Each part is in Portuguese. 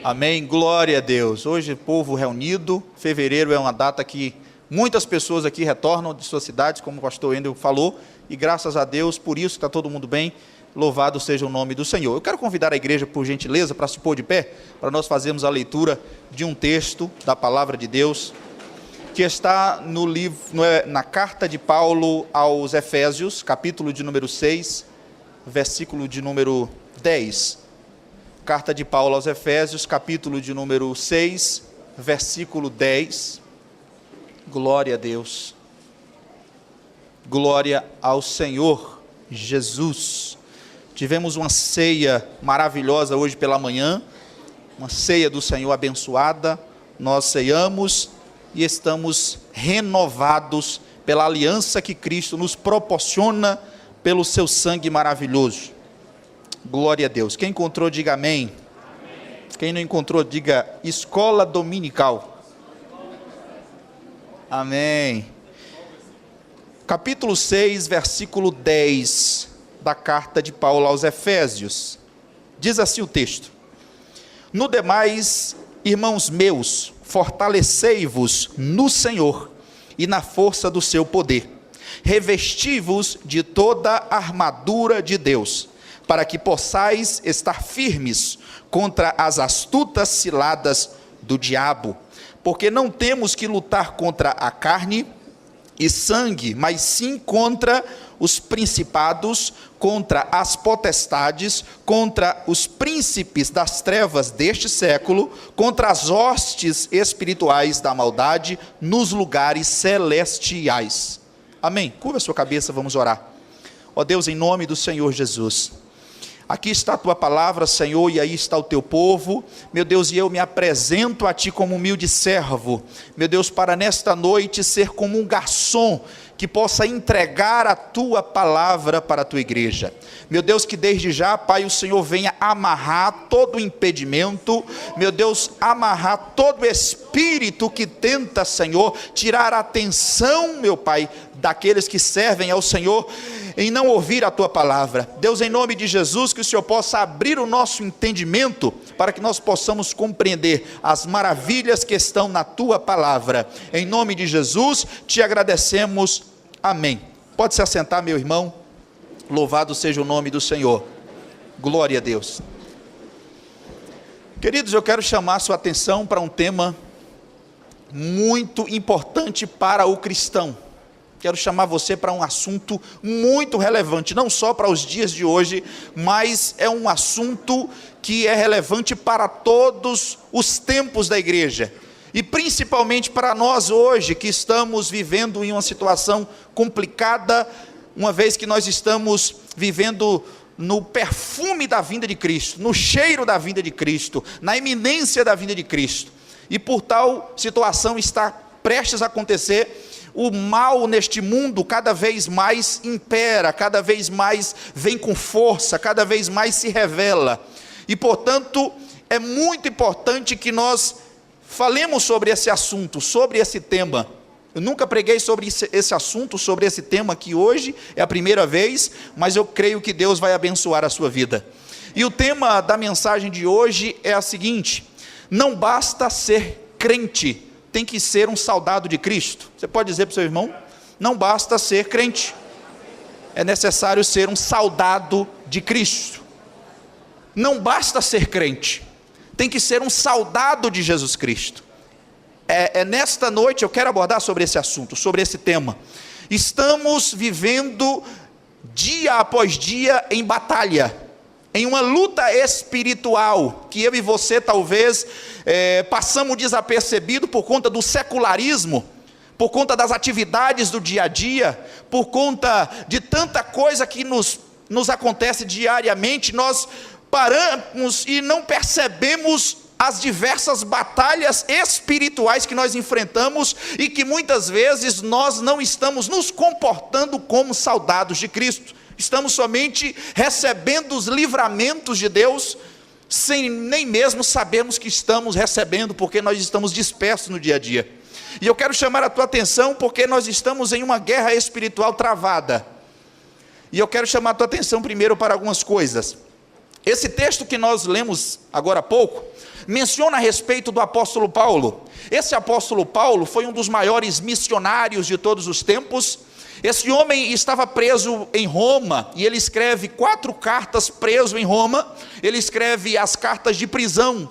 Amém, glória a Deus. Hoje, povo reunido, fevereiro é uma data que muitas pessoas aqui retornam de suas cidades, como o pastor Wendel falou, e graças a Deus, por isso está todo mundo bem, louvado seja o nome do Senhor. Eu quero convidar a igreja, por gentileza, para se pôr de pé, para nós fazermos a leitura de um texto da palavra de Deus, que está no livro, na carta de Paulo aos Efésios, capítulo de número 6, versículo de número 10. Carta de Paulo aos Efésios, capítulo de número 6, versículo 10. Glória a Deus. Glória ao Senhor Jesus. Tivemos uma ceia maravilhosa hoje pela manhã, uma ceia do Senhor abençoada. Nós ceiamos e estamos renovados pela aliança que Cristo nos proporciona pelo seu sangue maravilhoso. Glória a Deus. Quem encontrou, diga amém. Amém. Quem não encontrou, diga escola dominical. Amém. Capítulo 6, versículo 10 da carta de Paulo aos Efésios. Diz assim o texto: No demais, irmãos meus, fortalecei-vos no Senhor e na força do seu poder. Revesti-vos de toda a armadura de Deus, para que possais estar firmes contra as astutas ciladas do diabo. Porque não temos que lutar contra a carne e sangue, mas sim contra os principados, contra as potestades, contra os príncipes das trevas deste século, contra as hostes espirituais da maldade nos lugares celestiais. Amém. Curva a sua cabeça, vamos orar. Ó Deus, em nome do Senhor Jesus, aqui está a tua palavra, Senhor, e aí está o teu povo, meu Deus, e eu me apresento a ti como humilde servo, meu Deus, para nesta noite ser como um garçom, que possa entregar a tua palavra para a tua igreja. Meu Deus, que desde já, Pai, o Senhor venha amarrar todo o impedimento, meu Deus, amarrar todo espírito que tenta, Senhor, tirar a atenção, meu Pai, daqueles que servem ao Senhor, em não ouvir a tua palavra. Deus, em nome de Jesus, que o Senhor possa abrir o nosso entendimento, para que nós possamos compreender as maravilhas que estão na tua palavra. Em nome de Jesus, te agradecemos. Amém. Pode se assentar, meu irmão. Louvado seja o nome do Senhor. Glória a Deus. Queridos, eu quero chamar a sua atenção para um tema muito importante para o cristão. Quero chamar você para um assunto muito relevante, não só para os dias de hoje, mas é um assunto que é relevante para todos os tempos da igreja. E principalmente para nós hoje, que estamos vivendo em uma situação complicada, uma vez que nós estamos vivendo no perfume da vinda de Cristo, no cheiro da vinda de Cristo, na iminência da vinda de Cristo. E por tal situação está prestes a acontecer, o mal neste mundo cada vez mais impera, cada vez mais vem com força, cada vez mais se revela. E portanto, é muito importante que nós falemos sobre esse assunto, sobre esse tema. Eu nunca preguei sobre esse assunto, sobre esse tema aqui hoje, é a primeira vez, mas eu creio que Deus vai abençoar a sua vida. E o tema da mensagem de hoje é a seguinte: não basta ser crente, tem que ser um soldado de Cristo. Você pode dizer para o seu irmão: não basta ser crente, é necessário ser um soldado de Cristo. Não basta ser crente, tem que ser um soldado de Jesus Cristo. Nesta noite eu quero abordar sobre esse assunto, sobre esse tema. Estamos vivendo dia após dia em batalha, em uma luta espiritual, que eu e você talvez passamos desapercebido por conta do secularismo, por conta das atividades do dia a dia, por conta de tanta coisa que nos acontece diariamente. Nós paramos e não percebemos as diversas batalhas espirituais que nós enfrentamos, e que muitas vezes nós não estamos nos comportando como soldados de Cristo. Estamos somente recebendo os livramentos de Deus, sem nem mesmo sabermos que estamos recebendo, porque nós estamos dispersos no dia a dia. E eu quero chamar a tua atenção, porque nós estamos em uma guerra espiritual travada. E eu quero chamar a tua atenção primeiro para algumas coisas. Esse texto que nós lemos agora há pouco, menciona a respeito do apóstolo Paulo. Esse apóstolo Paulo foi um dos maiores missionários de todos os tempos. Esse homem estava preso em Roma, e ele escreve 4 cartas preso em Roma. Ele escreve as cartas de prisão,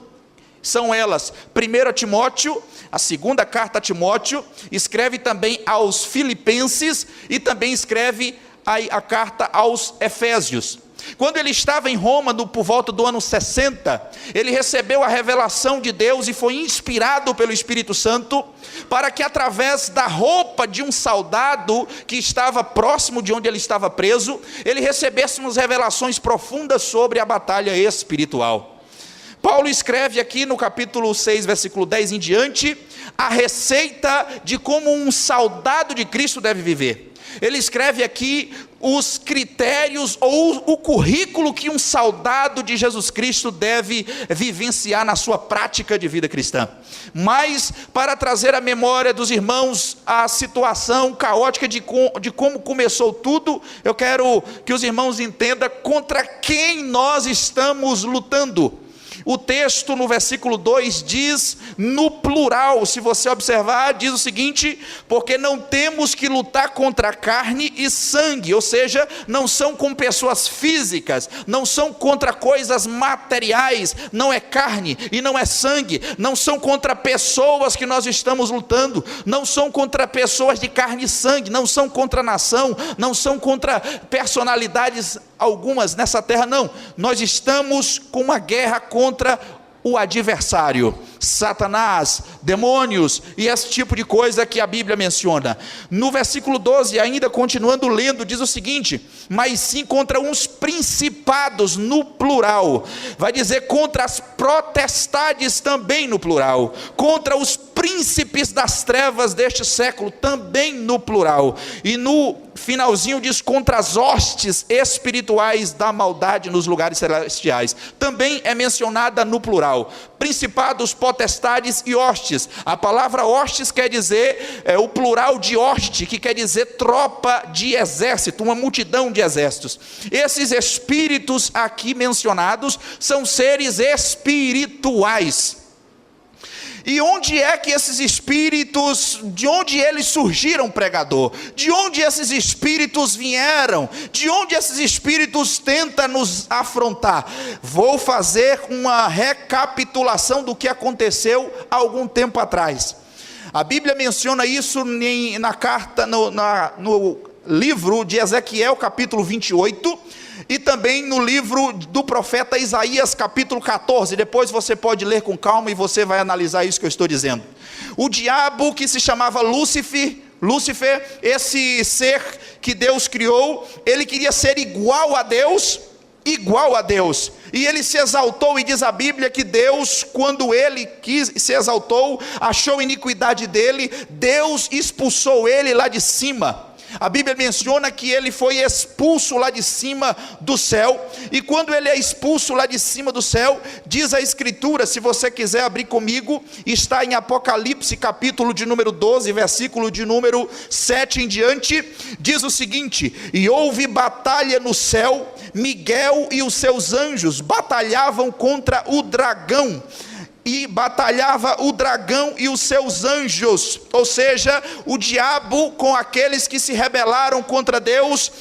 são elas: 1 Timóteo, a 2ª carta a Timóteo, escreve também aos Filipenses, e também escreve a carta aos Efésios. Quando ele estava em Roma, por volta do ano 60, ele recebeu a revelação de Deus e foi inspirado pelo Espírito Santo, para que através da roupa de um soldado que estava próximo de onde ele estava preso, ele recebesse umas revelações profundas sobre a batalha espiritual. Paulo escreve aqui no capítulo 6, versículo 10 em diante, a receita de como um soldado de Cristo deve viver. Ele escreve aqui os critérios ou o currículo que um soldado de Jesus Cristo deve vivenciar na sua prática de vida cristã. Mas, para trazer à memória dos irmãos a situação caótica de como começou tudo, eu quero que os irmãos entendam contra quem nós estamos lutando. O texto no versículo 2 diz no plural, se você observar, diz o seguinte: porque não temos que lutar contra carne e sangue, ou seja, não são com pessoas físicas, não são contra coisas materiais, não é carne e não é sangue, não são contra pessoas que nós estamos lutando, não são contra pessoas de carne e sangue, não são contra a nação, não são contra personalidades algumas nessa terra, não. Nós estamos com uma guerra contra o adversário, Satanás, demônios e esse tipo de coisa que a Bíblia menciona. No versículo 12, ainda continuando lendo, diz o seguinte: mas sim contra uns principados, no plural. Vai dizer contra as potestades, também no plural. Contra os príncipes das trevas deste século, também no plural. E no finalzinho diz contra as hostes espirituais da maldade nos lugares celestiais, também é mencionada no plural. Principados, potestades e hostes. A palavra hostes quer dizer o plural de hoste, que quer dizer tropa de exército, uma multidão de exércitos. Esses espíritos aqui mencionados são seres espirituais. E onde é que esses espíritos, de onde eles surgiram, pregador? De onde esses espíritos vieram? De onde esses espíritos tentam nos afrontar? Vou fazer uma recapitulação do que aconteceu há algum tempo atrás. A Bíblia menciona isso na carta, no livro de Ezequiel, capítulo 28, e também no livro do profeta Isaías, capítulo 14, depois você pode ler com calma e você vai analisar isso que eu estou dizendo. O diabo, que se chamava Lúcifer, esse ser que Deus criou, ele queria ser igual a Deus, e ele se exaltou, e diz a Bíblia que Deus, quando ele se exaltou, achou iniquidade dele, Deus expulsou ele lá de cima. A Bíblia menciona que ele foi expulso lá de cima do céu, e quando ele é expulso lá de cima do céu, diz a Escritura, se você quiser abrir comigo, está em Apocalipse, capítulo de número 12, versículo de número 7 em diante, diz o seguinte: e houve batalha no céu, Miguel e os seus anjos batalhavam contra o dragão, e batalhava o dragão e os seus anjos, ou seja, o diabo com aqueles que se rebelaram contra Deus,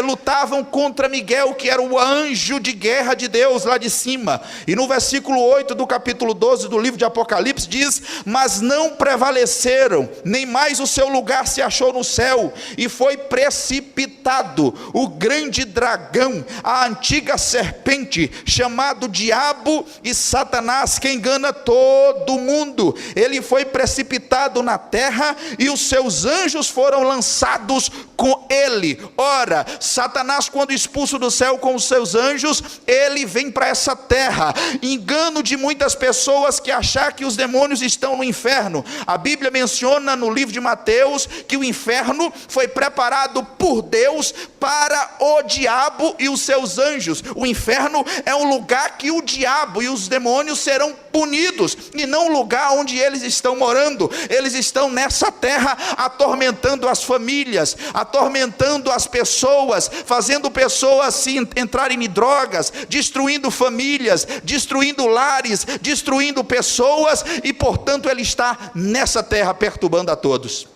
lutavam contra Miguel, que era o anjo de guerra de Deus lá de cima. E no versículo 8 do capítulo 12 do livro de Apocalipse diz: mas não prevaleceram, nem mais o seu lugar se achou no céu, e foi precipitado o grande dragão, a antiga serpente, chamado Diabo e Satanás, que engana todo mundo. Ele foi precipitado na terra, e os seus anjos foram lançados com ele. Ora, Satanás, quando expulso do céu com os seus anjos, ele vem para essa terra. Engano de muitas pessoas que achar que os demônios estão no inferno. A Bíblia menciona no livro de Mateus que o inferno foi preparado por Deus para o diabo e os seus anjos. O inferno é um lugar que o diabo e os demônios serão punidos, e não o lugar onde eles estão morando. Eles estão nessa terra atormentando as famílias, atormentando as pessoas, fazendo pessoas se entrarem em drogas, destruindo famílias, destruindo lares, destruindo pessoas, e portanto ele está nessa terra perturbando a todos.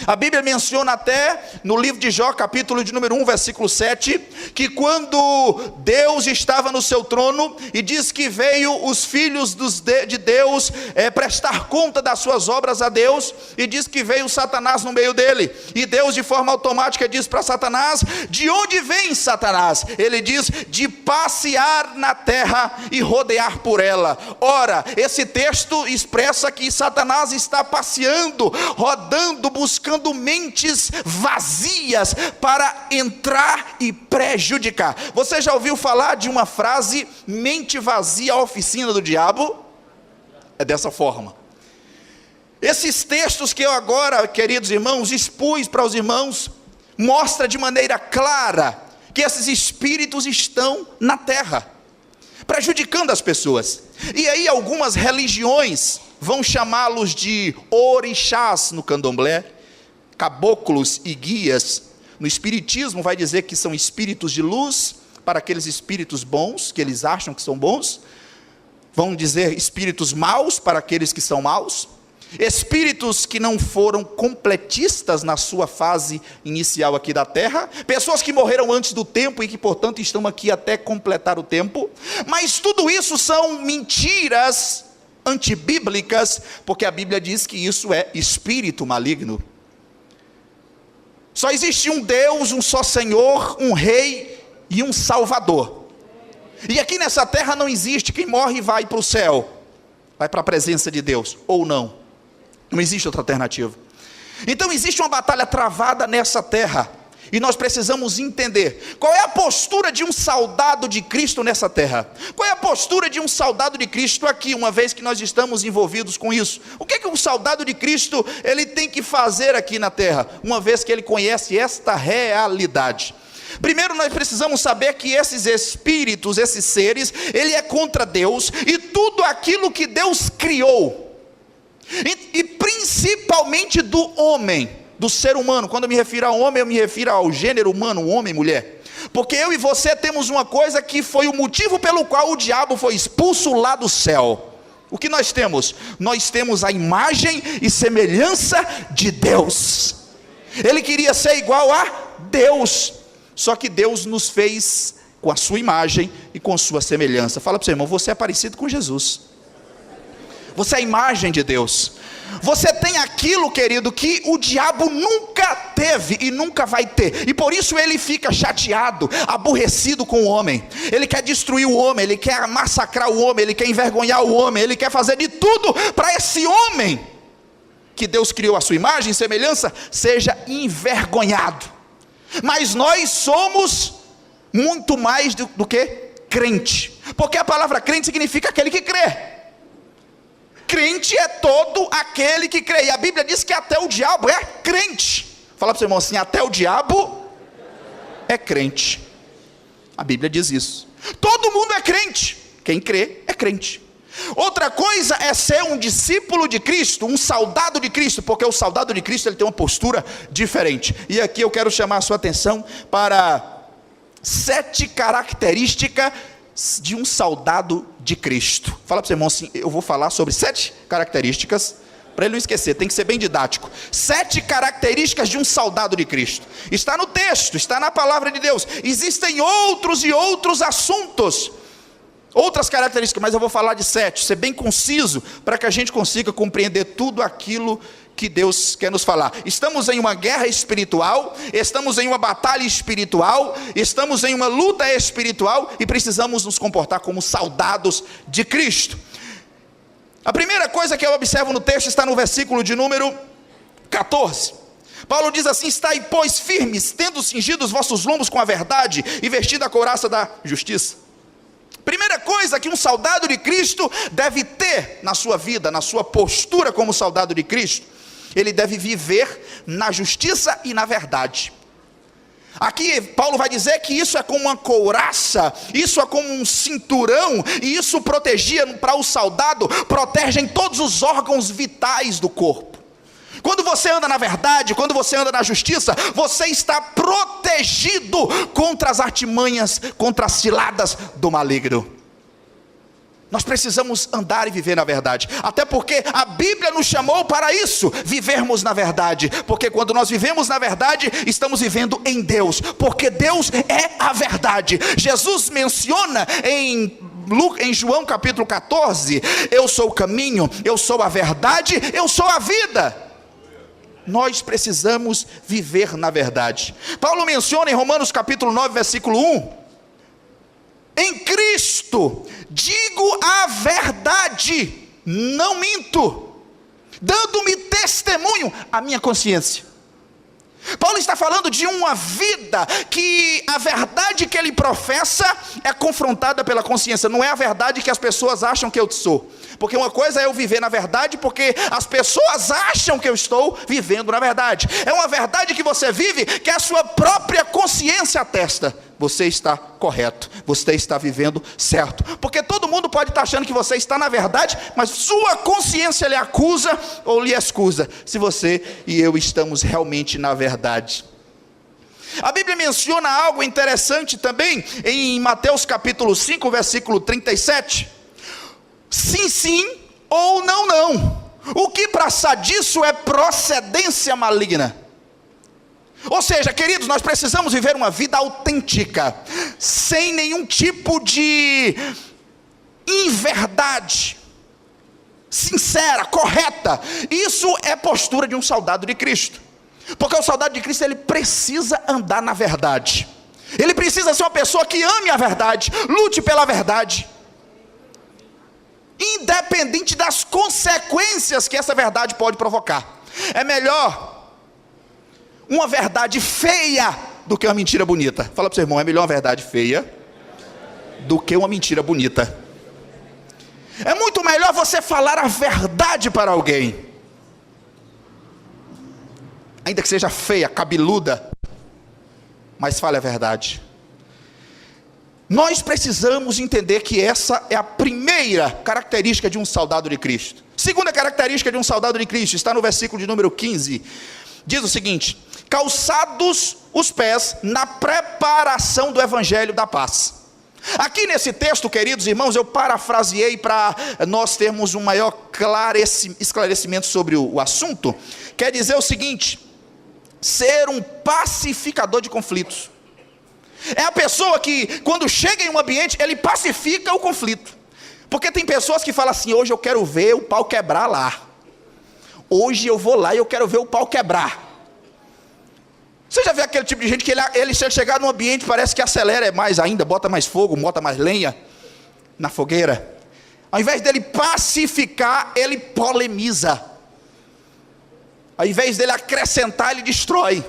A Bíblia menciona até no livro de Jó, capítulo de número 1, versículo 7, que quando Deus estava no seu trono, e diz que veio os filhos de Deus prestar conta das suas obras a Deus, e diz que veio Satanás no meio dele, e Deus de forma automática diz para Satanás: de onde vem Satanás? Ele diz: de passear na terra e rodear por ela. Ora, esse texto expressa que Satanás está passeando, rodando, buscando mentes vazias para entrar e prejudicar. Você já ouviu falar de uma frase, mente vazia, a oficina do diabo? É dessa forma. Esses textos que eu agora, queridos irmãos, expus para os irmãos, mostra de maneira clara que esses espíritos estão na terra, prejudicando as pessoas. E aí algumas religiões vão chamá-los de orixás no candomblé, caboclos e guias. No espiritismo vai dizer que são espíritos de luz, para aqueles espíritos bons, que eles acham que são bons. Vão dizer espíritos maus, para aqueles que são maus. Espíritos que não foram completistas na sua fase inicial aqui da terra, pessoas que morreram antes do tempo e que portanto estão aqui até completar o tempo. Mas tudo isso são mentiras antibíblicas, porque a Bíblia diz que isso é espírito maligno. Só existe um Deus, um só Senhor, um Rei e um Salvador. E aqui nessa terra não existe quem morre e vai para o céu, vai para a presença de Deus, ou não. Não existe outra alternativa. Então existe uma batalha travada nessa terra, e nós precisamos entender qual é a postura de um soldado de Cristo nessa terra. Qual é a postura de um soldado de Cristo aqui, uma vez que nós estamos envolvidos com isso? O que é que um soldado de Cristo ele tem que fazer aqui na terra, uma vez que ele conhece esta realidade? Primeiro nós precisamos saber que esses espíritos, esses seres, ele é contra Deus e tudo aquilo que Deus criou, e principalmente do homem, do ser humano. Quando eu me refiro ao homem, eu me refiro ao gênero humano, homem e mulher, porque eu e você temos uma coisa que foi o motivo pelo qual o diabo foi expulso lá do céu. O que nós temos? Nós temos a imagem e semelhança de Deus. Ele queria ser igual a Deus, só que Deus nos fez com a sua imagem e com sua semelhança. Fala para o seu irmão: você é parecido com Jesus, você é a imagem de Deus. Você tem aquilo, querido, que o diabo nunca teve e nunca vai ter, e por isso ele fica chateado, aborrecido com o homem. Ele quer destruir o homem, ele quer massacrar o homem, ele quer envergonhar o homem, ele quer fazer de tudo para esse homem, que Deus criou a sua imagem e semelhança, seja envergonhado. Mas nós somos muito mais do que crente, porque a palavra crente significa aquele que crê. Crente é todo aquele que crê, e a Bíblia diz que até o diabo é crente. Fala para o seu irmão assim: até o diabo é crente. A Bíblia diz isso. Todo mundo é crente, quem crê é crente. Outra coisa é ser um discípulo de Cristo, um soldado de Cristo, porque o soldado de Cristo ele tem uma postura diferente. E aqui eu quero chamar a sua atenção para 7 características de um soldado de Cristo. Fala para o seu irmão assim: eu vou falar sobre 7 características, para ele não esquecer, tem que ser bem didático. 7 características de um soldado de Cristo. Está no texto, está na palavra de Deus. Existem outros e outros assuntos, outras características, mas eu vou falar de 7, ser bem conciso, para que a gente consiga compreender tudo aquilo que Deus quer nos falar. Estamos em uma guerra espiritual, estamos em uma batalha espiritual, estamos em uma luta espiritual, e precisamos nos comportar como soldados de Cristo. A primeira coisa que eu observo no texto está no versículo de número 14. Paulo diz assim: estai, pois, firmes, tendo cingido os vossos lombos com a verdade, e vestido a couraça da justiça. Primeira coisa que um soldado de Cristo deve ter na sua vida, na sua postura como soldado de Cristo, ele deve viver na justiça e na verdade. Aqui Paulo vai dizer que isso é como uma couraça, isso é como um cinturão, e isso protegia para o soldado, protege em todos os órgãos vitais do corpo. Quando você anda na verdade, quando você anda na justiça, você está protegido contra as artimanhas, contra as ciladas do maligno. Nós precisamos andar e viver na verdade, até porque a Bíblia nos chamou para isso, vivermos na verdade, porque quando nós vivemos na verdade, estamos vivendo em Deus, porque Deus é a verdade. Jesus menciona em João capítulo 14, eu sou o caminho, eu sou a verdade, eu sou a vida. Nós precisamos viver na verdade. Paulo menciona em Romanos capítulo 9, versículo 1, em Cristo digo a verdade, não minto, dando-me testemunho a minha consciência. Paulo está falando de uma vida que a verdade que ele professa é confrontada pela consciência. Não é a verdade que as pessoas acham que eu sou, porque uma coisa é eu viver na verdade porque as pessoas acham que eu estou vivendo na verdade. É uma verdade que você vive, que a sua própria consciência atesta: você está correto, você está vivendo certo. Porque todo mundo pode estar achando que você está na verdade, mas sua consciência lhe acusa ou lhe excusa se você e eu estamos realmente na verdade. A Bíblia menciona algo interessante também em Mateus capítulo 5, versículo 37. Sim, sim, ou não, não. O que passar disso é procedência maligna. Ou seja, queridos, nós precisamos viver uma vida autêntica, sem nenhum tipo de inverdade, sincera, correta. Isso é postura de um soldado de Cristo, porque o soldado de Cristo, ele precisa andar na verdade, ele precisa ser uma pessoa que ame a verdade, lute pela verdade, independente das consequências que essa verdade pode provocar. É melhor uma verdade feia do que uma mentira bonita. Fala para o seu irmão, é melhor uma verdade feia do que uma mentira bonita. É muito melhor você falar a verdade para alguém, ainda que seja feia, cabeluda, mas fale a verdade. Nós precisamos entender que essa é a primeira característica de um soldado de Cristo. Segunda característica de um soldado de Cristo está no versículo de número 15. Diz o seguinte: calçados os pés na preparação do evangelho da paz. Aqui nesse texto, queridos irmãos, eu parafraseei para nós termos um maior esclarecimento sobre o assunto. Quer dizer o seguinte: ser um pacificador de conflitos. É a pessoa que, quando chega em um ambiente, ele pacifica o conflito. Porque tem pessoas que falam assim: hoje eu quero ver o pau quebrar lá, hoje eu vou lá e eu quero ver o pau quebrar. Você já viu aquele tipo de gente que ele se chegar num ambiente, parece que acelera mais ainda, bota mais fogo, bota mais lenha na fogueira. Ao invés dele pacificar, ele polemiza. Ao invés dele acrescentar, ele destrói.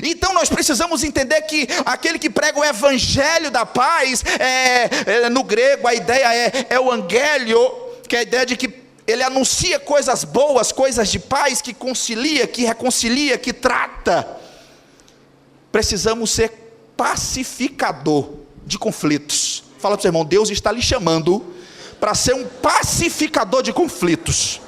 Então nós precisamos entender que aquele que prega o evangelho da paz, no grego a ideia é o angélio, que é a ideia de que ele anuncia coisas boas, coisas de paz, que concilia, que reconcilia, que trata. Precisamos ser pacificador de conflitos. Fala para o seu irmão, Deus está lhe chamando para ser um pacificador de conflitos.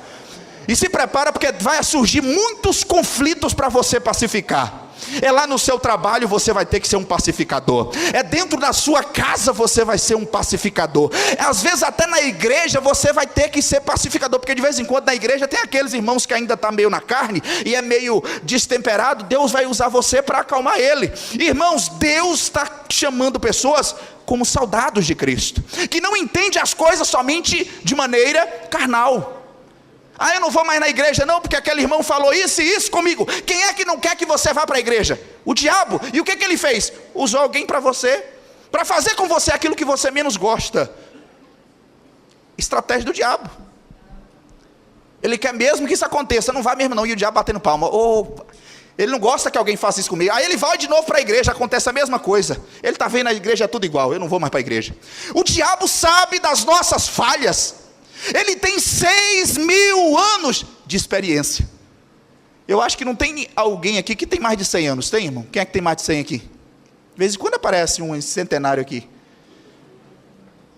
E se prepara, porque vai surgir muitos conflitos para você pacificar. É lá no seu trabalho, você vai ter que ser um pacificador. É dentro da sua casa, você vai ser um pacificador. Às vezes até na igreja você vai ter que ser pacificador, porque de vez em quando na igreja tem aqueles irmãos que ainda estão meio na carne e é meio destemperado. Deus vai usar você para acalmar ele. Irmãos, Deus está chamando pessoas como soldados de Cristo, que não entende as coisas somente de maneira carnal. Ah, eu não vou mais na igreja não, porque aquele irmão falou isso e isso comigo. Quem é que não quer que você vá para a igreja? O diabo. E o que ele fez? Usou alguém para você, para fazer com você aquilo que você menos gosta. Estratégia do diabo. Ele quer mesmo que isso aconteça, não vai mesmo não. E o diabo batendo palma. Ele não gosta que alguém faça isso comigo. Aí ele vai de novo para a igreja, acontece a mesma coisa. Ele está vendo a igreja é tudo igual, eu não vou mais para a igreja. O diabo sabe das nossas falhas. Ele tem 6.000 anos de experiência. Eu acho que não tem alguém aqui que tem mais de 100 anos. Tem, irmão? Quem é que tem mais de 100 aqui? De vez em quando aparece um centenário aqui.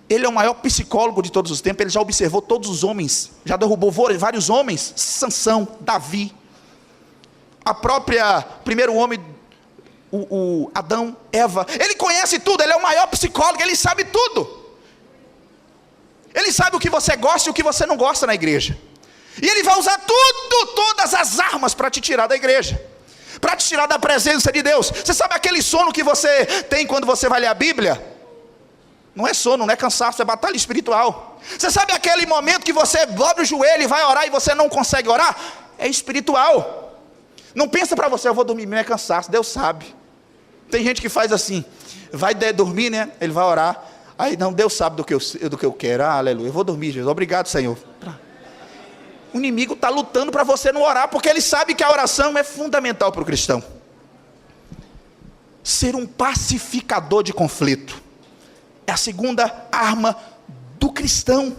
Ele é o maior psicólogo de todos os tempos. Ele já observou todos os homens. Já derrubou vários homens. Sansão, Davi. A própria primeiro homem, o Adão, Eva. Ele conhece tudo. Ele é o maior psicólogo. Ele sabe tudo. Ele sabe o que você gosta e o que você não gosta na igreja. E ele vai usar todas as armas para te tirar da igreja, para te tirar da presença de Deus. Você sabe aquele sono que você tem quando você vai ler a Bíblia? Não é sono, não é cansaço, é batalha espiritual. Você sabe aquele momento que você dobra o joelho e vai orar e você não consegue orar? É espiritual. Não pensa para você, eu vou dormir, não é cansaço, Deus sabe. Tem gente que faz assim, vai dormir, né? Ele vai orar, aí não, Deus sabe do que eu quero, aleluia, eu vou dormir, Jesus, obrigado, Senhor. O inimigo está lutando para você não orar, porque ele sabe que a oração é fundamental para o cristão. Ser um pacificador de conflito é a segunda arma do cristão.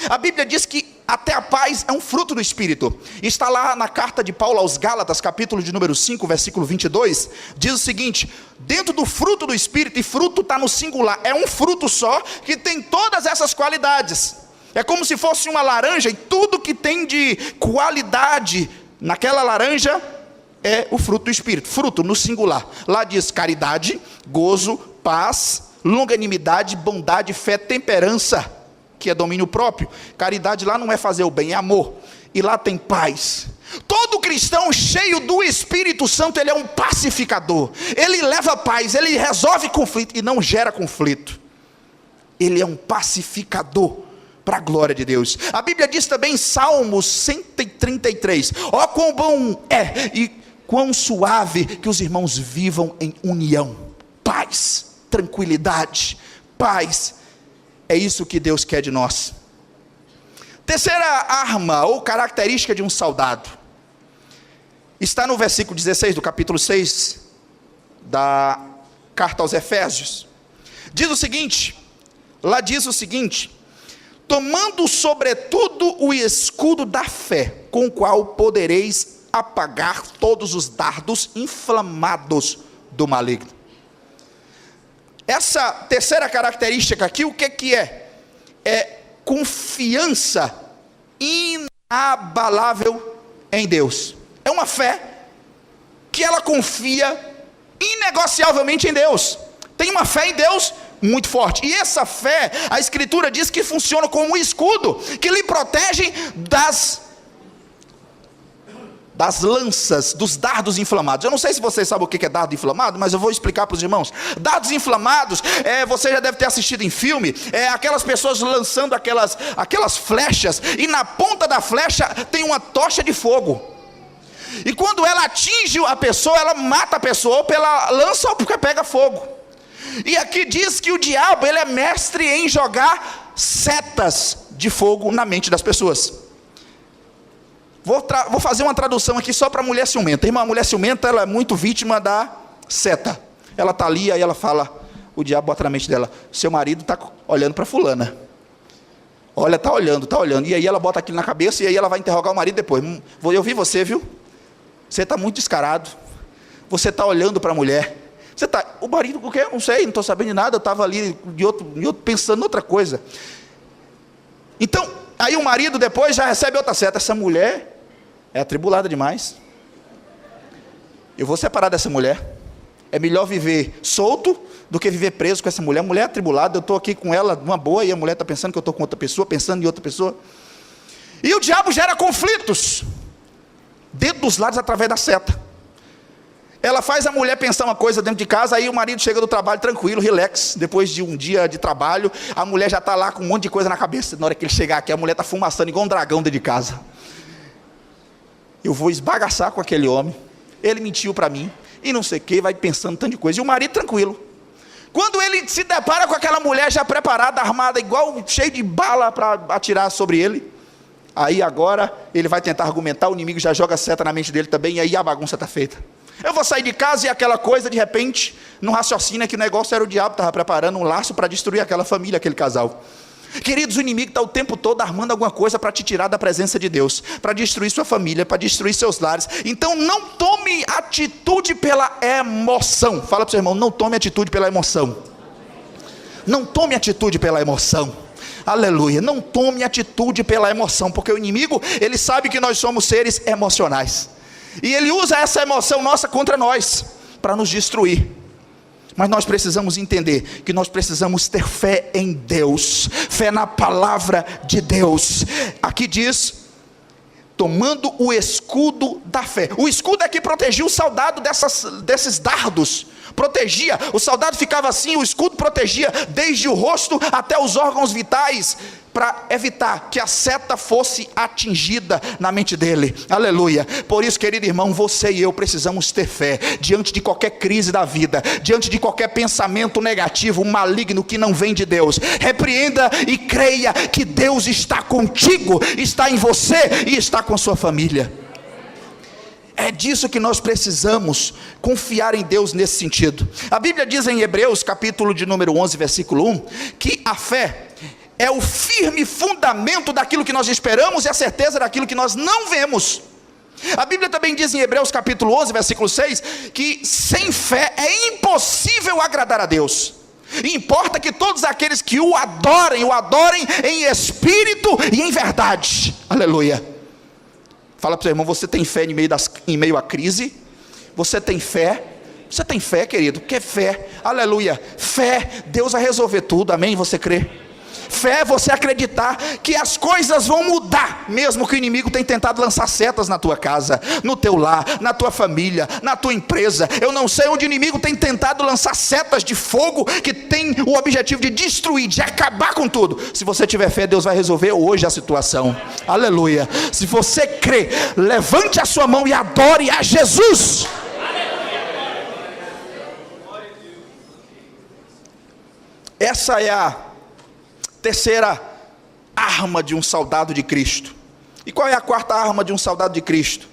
A Bíblia diz que até a paz é um fruto do Espírito. Está lá na carta de Paulo aos Gálatas, capítulo de número 5, versículo 22, diz o seguinte: dentro do fruto do Espírito, e fruto está no singular, é um fruto só, que tem todas essas qualidades. É como se fosse uma laranja, e tudo que tem de qualidade naquela laranja é o fruto do Espírito. Fruto no singular. Lá diz caridade, gozo, paz, longanimidade, bondade, fé, temperança, que é domínio próprio. Caridade lá não é fazer o bem, é amor. E lá tem paz. Todo cristão cheio do Espírito Santo, ele é um pacificador. Ele leva paz, ele resolve conflito e não gera conflito. Ele é um pacificador, para a glória de Deus. A Bíblia diz também em Salmos 133, ó quão bom é e quão suave que os irmãos vivam em união. Paz, tranquilidade, paz, é isso que Deus quer de nós. Terceira arma ou característica de um soldado, está no versículo 16 do capítulo 6 da carta aos Efésios. Diz o seguinte, lá diz o seguinte: tomando sobretudo o escudo da fé, com o qual podereis apagar todos os dardos inflamados do maligno. Essa terceira característica aqui, o que é? É confiança inabalável em Deus. É uma fé que ela confia inegociavelmente em Deus. Tem uma fé em Deus muito forte, e essa fé, a Escritura diz que funciona como um escudo, que lhe protege das lanças, dos dardos inflamados. Eu não sei se vocês sabem o que é dardo inflamado, mas eu vou explicar para os irmãos. Dardos inflamados, você já deve ter assistido em filme, aquelas pessoas lançando aquelas flechas, e na ponta da flecha tem uma tocha de fogo, e quando ela atinge a pessoa, ela mata a pessoa, ou pela lança, ou porque pega fogo. E aqui diz que o diabo, ele é mestre em jogar setas de fogo na mente das pessoas. Vou fazer uma tradução aqui só para a mulher ciumenta. Irmã, a mulher ciumenta, ela é muito vítima da seta. Ela está ali, aí ela fala, o diabo bota na mente dela: seu marido está olhando para fulana. Olha, está olhando. E aí ela bota aquilo na cabeça, e aí ela vai interrogar o marido depois. Eu vi você, viu? Você está muito descarado. Você está olhando para a mulher. O marido, o quê? Eu não sei, não estou sabendo de nada, eu estava ali pensando em outra coisa. Então, aí o marido depois já recebe outra seta. Essa mulher é atribulada demais. Eu vou separar dessa mulher. É melhor viver solto do que viver preso com essa mulher. A mulher é atribulada, eu estou aqui com ela numa boa, e a mulher está pensando que eu estou com outra pessoa, pensando em outra pessoa. E o diabo gera conflitos dentro dos lados através da seta. Ela faz a mulher pensar uma coisa dentro de casa, aí o marido chega do trabalho tranquilo, relax, depois de um dia de trabalho, a mulher já está lá com um monte de coisa na cabeça. Na hora que ele chegar aqui, a mulher está fumaçando igual um dragão dentro de casa. Eu vou esbagaçar com aquele homem, ele mentiu para mim, e não sei o que, vai pensando tanto de coisa, e o marido tranquilo. Quando ele se depara com aquela mulher já preparada, armada, igual cheio de bala para atirar sobre ele, aí agora ele vai tentar argumentar, o inimigo já joga seta na mente dele também, e aí a bagunça está feita. Eu vou sair de casa e aquela coisa, de repente, não raciocina que o negócio era o diabo, estava preparando um laço para destruir aquela família, aquele casal. Queridos, o inimigo está o tempo todo armando alguma coisa para te tirar da presença de Deus, para destruir sua família, para destruir seus lares. Então não tome atitude pela emoção. Fala para o seu irmão, não tome atitude pela emoção. Não tome atitude pela emoção. Aleluia, não tome atitude pela emoção, porque o inimigo, ele sabe que nós somos seres emocionais, e ele usa essa emoção nossa contra nós, para nos destruir. Mas nós precisamos entender que nós precisamos ter fé em Deus, fé na palavra de Deus. Aqui diz, tomando o escudo da fé. O escudo é que protegia o soldado desses dardos, protegia, o soldado ficava assim, o escudo protegia desde o rosto até os órgãos vitais, para evitar que a seta fosse atingida na mente dele. Aleluia. Por isso, querido irmão, você e eu precisamos ter fé diante de qualquer crise da vida, diante de qualquer pensamento negativo, maligno que não vem de Deus. Repreenda e creia que Deus está contigo, está em você e está com sua família. É disso que nós precisamos, confiar em Deus nesse sentido. A Bíblia diz em Hebreus, capítulo de número 11, versículo 1, que a fé é o firme fundamento daquilo que nós esperamos e a certeza daquilo que nós não vemos. A Bíblia também diz em Hebreus capítulo 11, versículo 6, que sem fé é impossível agradar a Deus. E importa que todos aqueles que o adorem em espírito e em verdade. Aleluia. Fala para o seu irmão, você tem fé em meio à crise? Você tem fé? Você tem fé, querido? Que é fé? Aleluia. Fé, Deus vai resolver tudo, amém? Você crê? Fé é você acreditar que as coisas vão mudar, mesmo que o inimigo tenha tentado lançar setas na tua casa, no teu lar, na tua família, na tua empresa. Eu não sei onde o inimigo tem tentado lançar setas de fogo, que tem o objetivo de destruir, de acabar com tudo. Se você tiver fé, Deus vai resolver hoje a situação. Aleluia. Se você crê, levante a sua mão e adore a Jesus. Essa é a terceira arma de um soldado de Cristo. E qual é a quarta arma de um soldado de Cristo?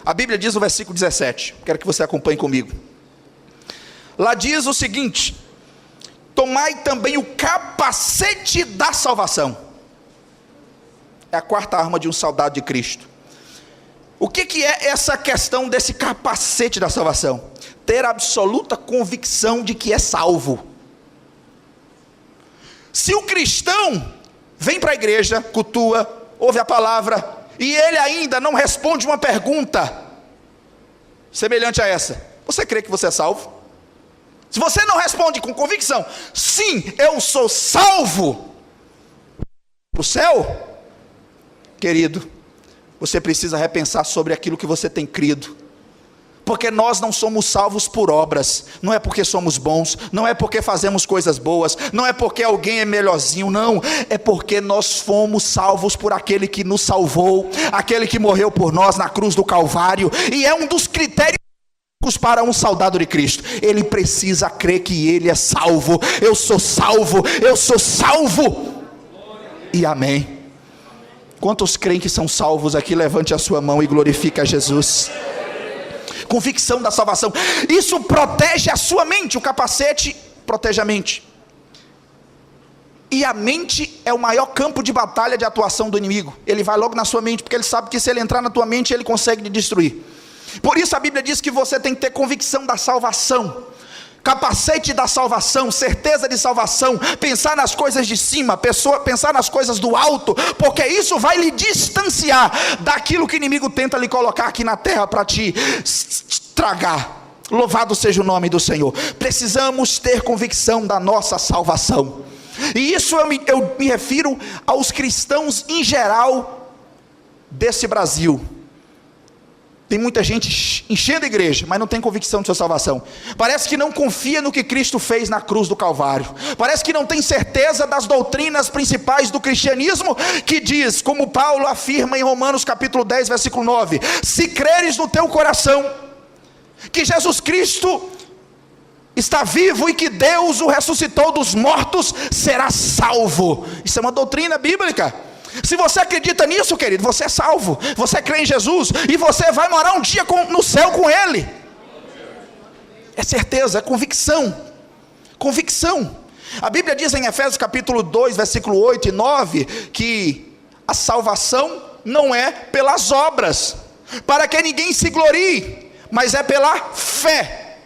A Bíblia diz no versículo 17, quero que você acompanhe comigo. Lá diz o seguinte: tomai também o capacete da salvação. É a quarta arma de um soldado de Cristo. O que é essa questão desse capacete da salvação? Ter absoluta convicção de que é salvo. Se o cristão vem para a igreja, cultua, ouve a palavra, e ele ainda não responde uma pergunta semelhante a essa: você crê que você é salvo? Se você não responde com convicção, sim, eu sou salvo para o céu, querido, você precisa repensar sobre aquilo que você tem crido. Porque nós não somos salvos por obras, não é porque somos bons, não é porque fazemos coisas boas, não é porque alguém é melhorzinho, não, é porque nós fomos salvos por aquele que nos salvou, aquele que morreu por nós na cruz do Calvário, e é um dos critérios para um soldado de Cristo. Ele precisa crer que ele é salvo. Eu sou salvo, eu sou salvo, e amém. Quantos creem que são salvos aqui? Levante a sua mão e glorifique a Jesus. Convicção da salvação, isso protege a sua mente. O capacete protege a mente, e a mente é o maior campo de batalha de atuação do inimigo. Ele vai logo na sua mente, porque ele sabe que se ele entrar na tua mente, ele consegue te destruir. Por isso a Bíblia diz que você tem que ter convicção da salvação, capacete da salvação, certeza de salvação, pensar nas coisas de cima, pensar nas coisas do alto, porque isso vai lhe distanciar daquilo que o inimigo tenta lhe colocar aqui na terra para te tragar. Louvado seja o nome do Senhor. Precisamos ter convicção da nossa salvação, e isso eu me refiro aos cristãos em geral desse Brasil. Tem muita gente enchendo a igreja, mas não tem convicção de sua salvação. Parece que não confia no que Cristo fez na cruz do Calvário. Parece que não tem certeza das doutrinas principais do cristianismo, que diz, como Paulo afirma em Romanos capítulo 10, versículo 9: se creres no teu coração que Jesus Cristo está vivo e que Deus o ressuscitou dos mortos, será salvo. Isso é uma doutrina bíblica. Se você acredita nisso, querido, você é salvo. Você crê em Jesus e você vai morar um dia no céu com Ele. É certeza, é convicção. Convicção. A Bíblia diz em Efésios capítulo 2, versículo 8 e 9, que a salvação não é pelas obras, para que ninguém se glorie, mas é pela fé.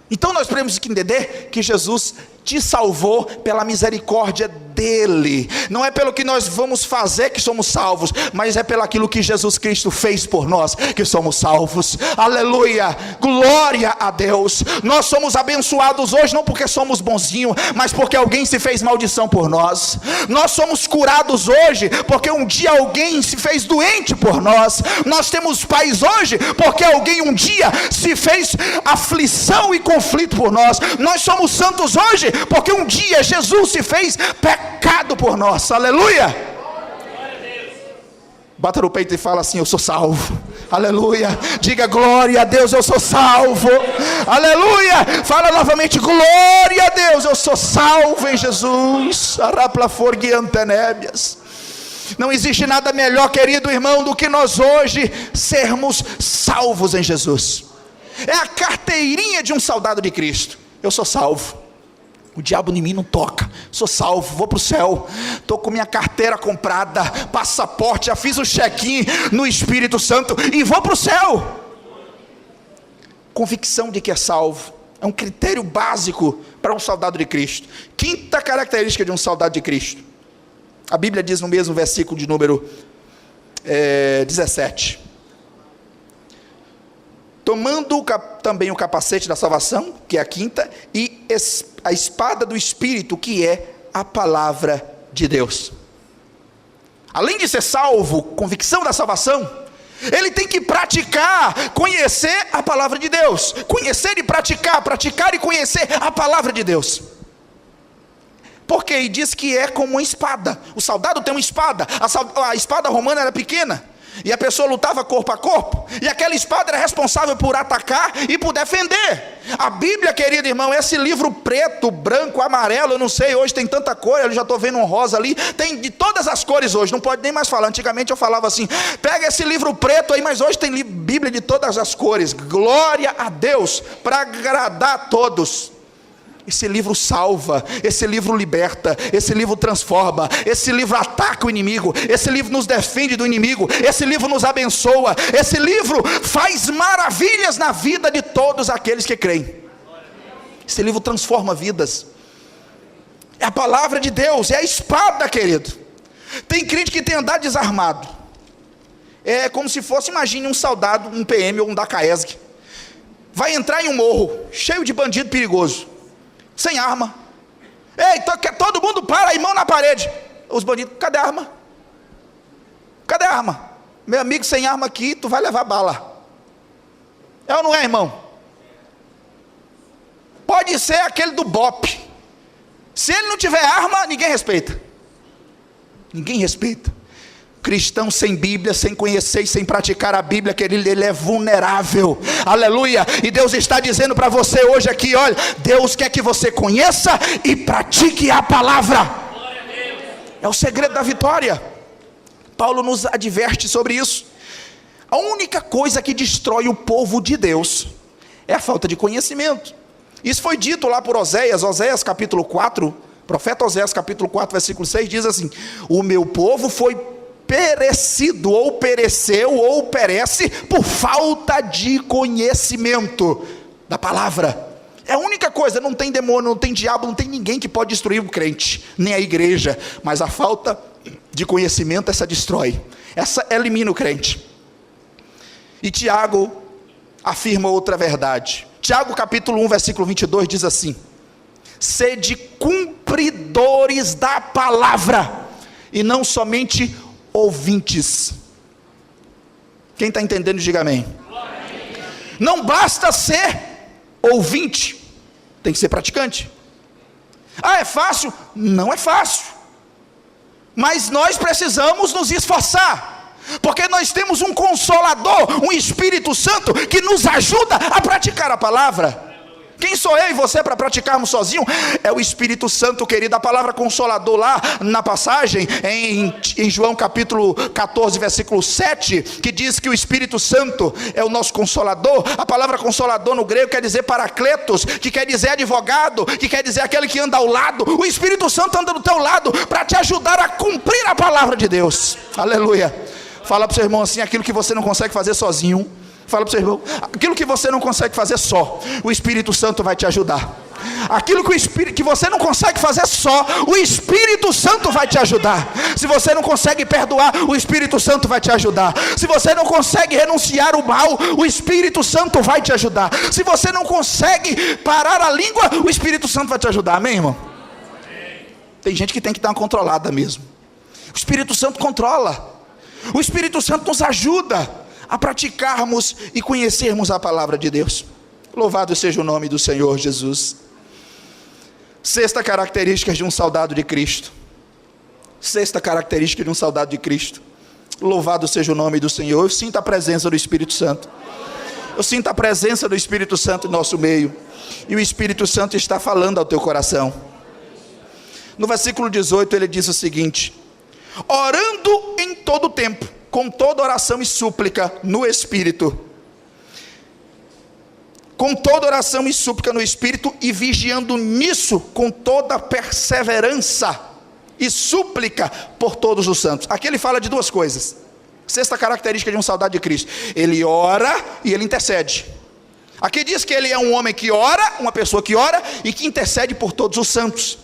Então nós temos que entender que Jesus te salvou pela misericórdia dele. Não é pelo que nós vamos fazer que somos salvos, mas é pelo aquilo que Jesus Cristo fez por nós que somos salvos. Aleluia, glória a Deus. Nós somos abençoados hoje não porque somos bonzinhos, mas porque alguém se fez maldição por nós. Nós somos curados hoje porque um dia alguém se fez doente por nós. Nós temos paz hoje porque alguém um dia se fez aflição e conflito por nós. Nós somos santos hoje porque um dia Jesus se fez pecado por nós. Aleluia. Bata no peito e fala assim: eu sou salvo. Aleluia. Diga glória a Deus, eu sou salvo. Aleluia. Fala novamente: glória a Deus, eu sou salvo em Jesus. Não existe nada melhor, querido irmão, do que nós hoje sermos salvos em Jesus. É a carteirinha de um soldado de Cristo. Eu sou salvo. O diabo em mim não toca, sou salvo, vou para o céu, estou com minha carteira comprada, passaporte, já fiz o check-in no Espírito Santo e vou para o céu. Convicção de que é salvo é um critério básico para um soldado de Cristo. Quinta característica de um soldado de Cristo, a Bíblia diz no mesmo versículo de número 17: tomando também o capacete da salvação, que é a quinta, e a espada do Espírito, que é a palavra de Deus. Além de ser salvo, convicção da salvação, ele tem que praticar, conhecer a palavra de Deus. Conhecer e praticar, praticar e conhecer a palavra de Deus. Porque ele diz que é como uma espada. O soldado tem uma espada. A espada romana era pequena, e a pessoa lutava corpo a corpo, e aquela espada era responsável por atacar e por defender. A Bíblia, querido irmão, esse livro preto, branco, amarelo, eu não sei, hoje tem tanta cor, eu já estou vendo um rosa ali, tem de todas as cores hoje, não pode nem mais falar. Antigamente eu falava assim: pega esse livro preto aí, mas hoje tem Bíblia de todas as cores. Glória a Deus, para agradar a todos. Esse livro salva, esse livro liberta, esse livro transforma, esse livro ataca o inimigo, esse livro nos defende do inimigo, esse livro nos abençoa, esse livro faz maravilhas na vida de todos aqueles que creem. Esse livro transforma vidas. É a palavra de Deus, é a espada, querido. Tem crente que tem andado desarmado. É como se fosse, imagine um soldado, um PM ou um da CAESG, vai entrar em um morro cheio de bandido perigoso, sem arma. Ei, todo mundo para aí, mão na parede. Os bandidos: cadê a arma? Cadê a arma? Meu amigo, sem arma aqui, tu vai levar bala. É ou não é, irmão? Pode ser aquele do BOP. Se ele não tiver arma, ninguém respeita. Ninguém respeita. Cristão sem Bíblia, sem conhecer e sem praticar a Bíblia, querido, ele é vulnerável. Aleluia. E Deus está dizendo para você hoje aqui: olha, Deus quer que você conheça e pratique a palavra. É o segredo da vitória. Paulo nos adverte sobre isso. A única coisa que destrói o povo de Deus é a falta de conhecimento. Isso foi dito lá por Oséias capítulo 4, profeta Oséias capítulo 4, versículo 6, diz assim: o meu povo foi perecido, ou pereceu, ou perece por falta de conhecimento da palavra. É a única coisa. Não tem demônio, não tem diabo, não tem ninguém que pode destruir o crente, nem a igreja, mas a falta de conhecimento, essa destrói, essa elimina o crente. E Tiago afirma outra verdade. Tiago capítulo 1, versículo 22 diz assim: sede cumpridores da palavra, e não somente ouvintes. Quem está entendendo, diga amém. Não basta ser ouvinte, tem que ser praticante. Ah, é fácil? Não é fácil, mas nós precisamos nos esforçar, porque nós temos um Consolador, um Espírito Santo, que nos ajuda a praticar a palavra. Quem sou eu e você para praticarmos sozinho? É o Espírito Santo, querido. A palavra consolador lá na passagem, em João capítulo 14, versículo 7, que diz que o Espírito Santo é o nosso consolador. A palavra consolador no grego quer dizer paracletos, que quer dizer advogado, que quer dizer aquele que anda ao lado. O Espírito Santo anda do teu lado para te ajudar a cumprir a palavra de Deus. Aleluia. Fala para o seu irmão assim: aquilo que você não consegue fazer sozinho, fala para o seu irmão, aquilo que você não consegue fazer só, o Espírito Santo vai te ajudar. Aquilo que você não consegue fazer só, o Espírito Santo vai te ajudar. Se você não consegue perdoar, o Espírito Santo vai te ajudar. Se você não consegue renunciar o mal, o Espírito Santo vai te ajudar. Se você não consegue parar a língua, o Espírito Santo vai te ajudar. Amém, irmão? Tem gente que tem que dar uma controlada mesmo. O Espírito Santo controla. O Espírito Santo nos ajuda a praticarmos e conhecermos a palavra de Deus. Louvado seja o nome do Senhor Jesus. Sexta característica de um soldado de Cristo. Sexta característica de um soldado de Cristo. Louvado seja o nome do Senhor. Eu sinto a presença do Espírito Santo. Eu sinto a presença do Espírito Santo em nosso meio. E o Espírito Santo está falando ao teu coração. No versículo 18 ele diz o seguinte: orando em todo tempo, com toda oração e súplica no Espírito. Com toda oração e súplica no Espírito, e vigiando nisso com toda perseverança e súplica por todos os santos. Aqui ele fala de duas coisas. Sexta característica de um soldado de Cristo: ele ora e ele intercede. Aqui diz que ele é um homem que ora, uma pessoa que ora e que intercede por todos os santos.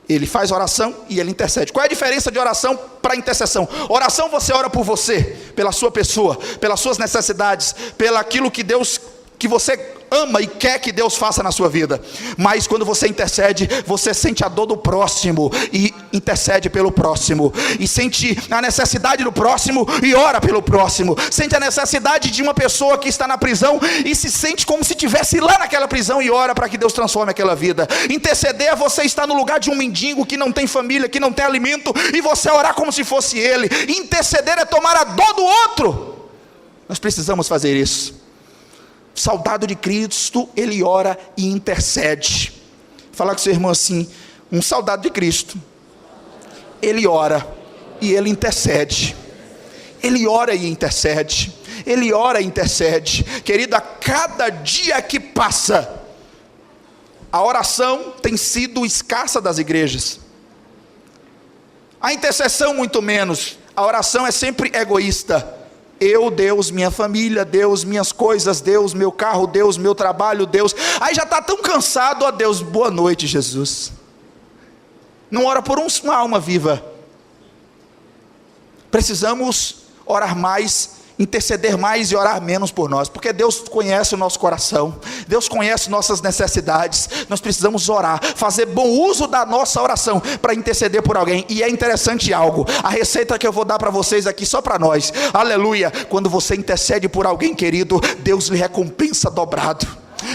Ele faz oração e ele intercede. Qual é a diferença de oração para intercessão? Oração, você ora por você, pela sua pessoa, pelas suas necessidades, pelo aquilo que você ama e quer que Deus faça na sua vida. Mas quando você intercede, você sente a dor do próximo e intercede pelo próximo, e sente a necessidade do próximo e ora pelo próximo. Sente a necessidade de uma pessoa que está na prisão e se sente como se estivesse lá naquela prisão e ora para que Deus transforme aquela vida. Interceder é você estar no lugar de um mendigo que não tem família, que não tem alimento, e você orar como se fosse ele. Interceder é tomar a dor do outro. Nós precisamos fazer isso. Soldado de Cristo, ele ora e intercede. Fala com seu irmão assim: um soldado de Cristo, ele ora e ele intercede. Ele ora e intercede. Ele ora e intercede. Querido, a cada dia que passa, a oração tem sido escassa das igrejas. A intercessão muito menos. A oração é sempre egoísta. Eu, Deus, minha família, Deus, minhas coisas, Deus, meu carro, Deus, meu trabalho, Deus. Aí já está tão cansado, ó Deus, boa noite, Jesus. Não ora por uma alma viva. Precisamos orar mais, interceder mais e orar menos por nós, porque Deus conhece o nosso coração, Deus conhece nossas necessidades. Nós precisamos orar, fazer bom uso da nossa oração para interceder por alguém. E é interessante algo, a receita que eu vou dar para vocês aqui, só para nós, aleluia: quando você intercede por alguém, querido, Deus lhe recompensa dobrado.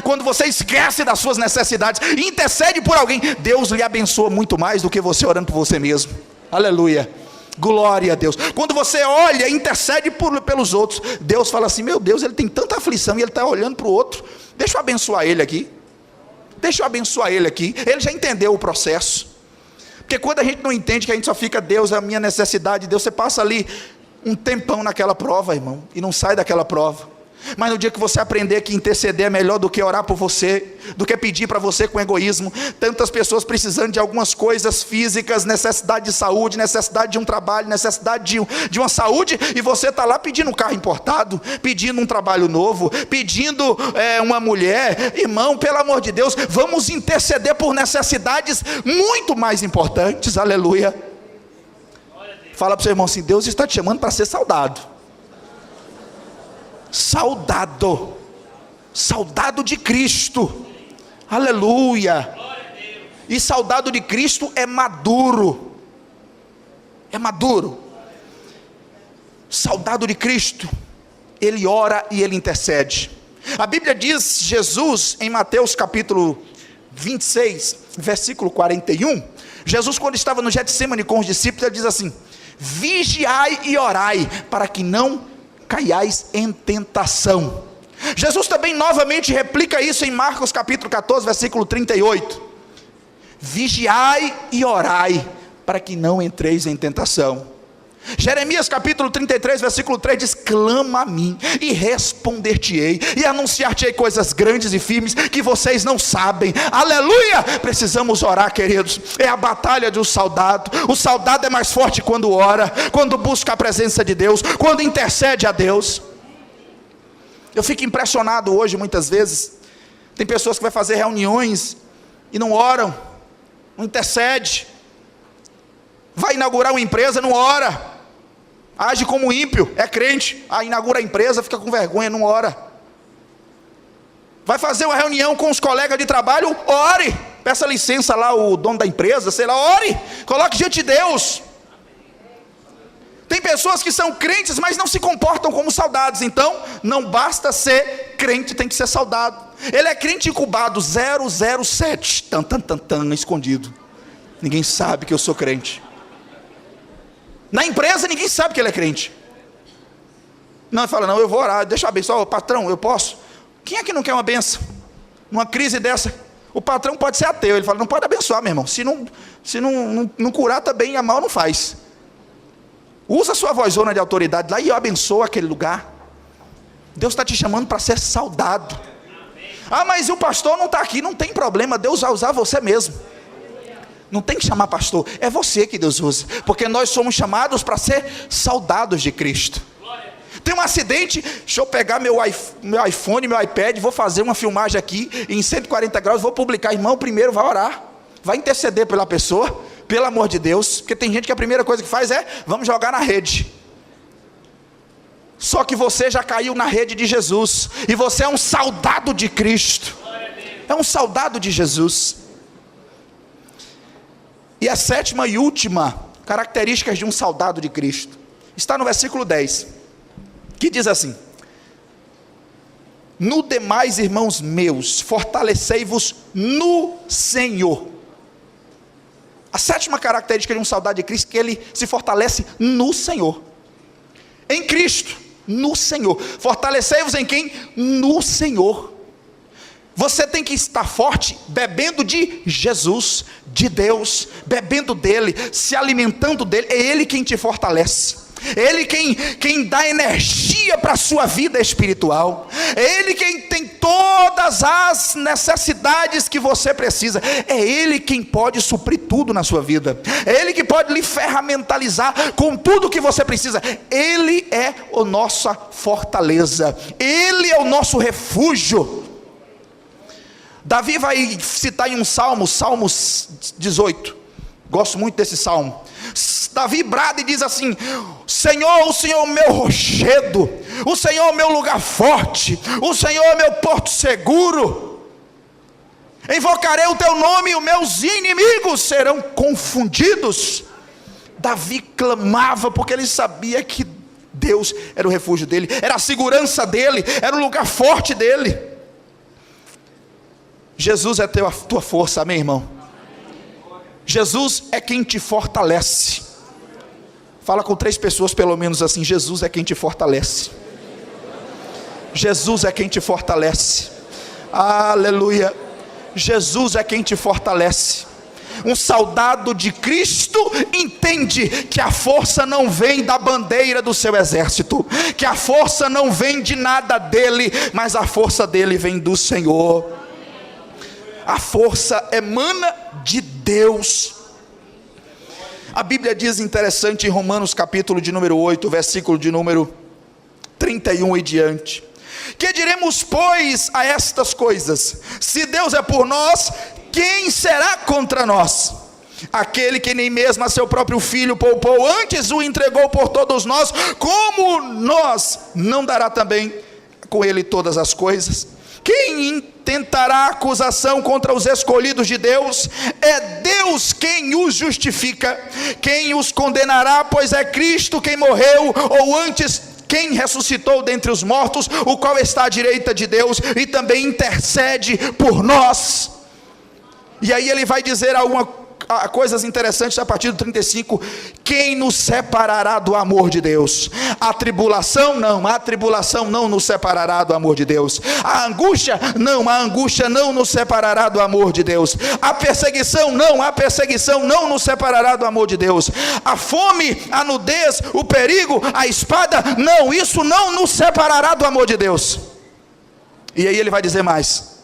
Quando você esquece das suas necessidades e intercede por alguém, Deus lhe abençoa muito mais do que você orando por você mesmo. Aleluia. Glória a Deus. Quando você olha e intercede pelos outros, Deus fala assim: meu Deus, ele tem tanta aflição e ele está olhando para o outro, deixa eu abençoar ele aqui. Deixa eu abençoar ele aqui. Ele já entendeu o processo. Porque quando a gente não entende que a gente só fica: Deus, é a minha necessidade, Deus, você passa ali um tempão naquela prova, irmão, e não sai daquela prova. Mas no dia que você aprender que interceder é melhor do que orar por você, do que pedir para você com egoísmo. Tantas pessoas precisando de algumas coisas físicas, necessidade de saúde, necessidade de um trabalho, necessidade de uma saúde, e você está lá pedindo um carro importado, pedindo um trabalho novo, pedindo uma mulher. Irmão, pelo amor de Deus, vamos interceder por necessidades muito mais importantes. Aleluia. Fala para o seu irmão assim: Deus está te chamando para ser soldado. Soldado de Cristo, aleluia. E soldado de Cristo é maduro. Soldado de Cristo, ele ora e ele intercede. A Bíblia diz, Jesus em Mateus capítulo 26, versículo 41, Jesus, quando estava no Getsemane com os discípulos, ele diz assim: vigiai e orai, para que não caiais em tentação. Jesus também novamente replica isso em Marcos capítulo 14, versículo 38. Vigiai e orai, para que não entreis em tentação. Jeremias capítulo 33, versículo 3 diz: clama a mim e responder-te-ei, e anunciar-te-ei coisas grandes e firmes que vocês não sabem. Aleluia! Precisamos orar, queridos. É a batalha de um soldado. O soldado é mais forte quando ora, quando busca a presença de Deus, quando intercede a Deus. Eu fico impressionado hoje, muitas vezes, tem pessoas que vão fazer reuniões e não oram, não intercede. Vai inaugurar uma empresa, não ora, age como ímpio, é crente, inaugura a empresa, fica com vergonha, não ora. Vai fazer uma reunião com os colegas de trabalho, ore, peça licença lá o dono da empresa, sei lá, ore, coloque diante de Deus. Tem pessoas que são crentes, mas não se comportam como soldados. Então, não basta ser crente, tem que ser soldado. Ele é crente incubado 007, escondido. Ninguém sabe que eu sou crente. Na empresa ninguém sabe que ele é crente. Não, ele fala, não, eu vou orar, deixa eu abençoar, patrão, eu posso. Quem é que não quer uma benção? Numa crise dessa, o patrão pode ser ateu. Ele fala, não pode abençoar, meu irmão. Se não curar também, a mal não faz. Usa a sua vozona de autoridade lá e abençoa aquele lugar. Deus está te chamando para ser soldado. Ah, mas o pastor não está aqui. Não tem problema, Deus vai usar você mesmo. Não tem que chamar pastor, é você que Deus usa. Porque nós somos chamados para ser soldados de Cristo. Tem um acidente, deixa eu pegar meu iPhone, meu iPad, vou fazer uma filmagem aqui em 140 graus, vou publicar. Irmão, primeiro vai orar, vai interceder pela pessoa, pelo amor de Deus, porque tem gente que a primeira coisa que faz é, vamos jogar na rede. Só que você já caiu na rede de Jesus, e você é um soldado de Cristo, é um soldado de Jesus. E a sétima e última característica de um soldado de Cristo está no versículo 10, que diz assim: no demais, irmãos meus, fortalecei-vos no Senhor. A sétima característica de um soldado de Cristo é que ele se fortalece no Senhor, em Cristo, no Senhor. Fortalecei-vos em quem? No Senhor. Você tem que estar forte, bebendo de Jesus, de Deus, bebendo dele, se alimentando dele. É ele quem te fortalece, é ele quem dá energia para a sua vida espiritual, é ele quem tem todas as necessidades que você precisa, é ele quem pode suprir tudo na sua vida, é ele que pode lhe ferramentalizar com tudo que você precisa. Ele é a nossa fortaleza, ele é o nosso refúgio. Davi vai citar em um salmo, Salmos 18, gosto muito desse salmo. Davi brada e diz assim: Senhor, o Senhor é o meu rochedo, o Senhor é o meu lugar forte, o Senhor é o meu porto seguro. Invocarei o teu nome e os meus inimigos serão confundidos. Davi clamava porque ele sabia que Deus era o refúgio dele, era a segurança dele, era o lugar forte dele. Jesus é a tua força, amém, irmão? Jesus é quem te fortalece. Fala com 3 pessoas pelo menos assim: Jesus é quem te fortalece. Jesus é quem te fortalece. Aleluia. Jesus é quem te fortalece. Um soldado de Cristo entende que a força não vem da bandeira do seu exército, que a força não vem de nada dele, mas a força dele vem do Senhor. A força emana de Deus. A Bíblia diz, interessante, em Romanos capítulo de número 8, versículo de número 31 e diante: que diremos, pois, a estas coisas? Se Deus é por nós, quem será contra nós? Aquele que nem mesmo a seu próprio filho poupou, antes o entregou por todos nós, como nós não dará também com ele todas as coisas? Quem intentará acusação contra os escolhidos de Deus? É Deus quem os justifica. Quem os condenará? Pois é Cristo quem morreu, ou antes, quem ressuscitou dentre os mortos, o qual está à direita de Deus e também intercede por nós. E aí ele vai dizer coisas interessantes a partir do 35. Quem nos separará do amor de Deus? A tribulação não nos separará do amor de Deus. A angústia não nos separará do amor de Deus. A perseguição não nos separará do amor de Deus. A fome, a nudez, o perigo, a espada, isso não nos separará do amor de Deus. E aí ele vai dizer mais: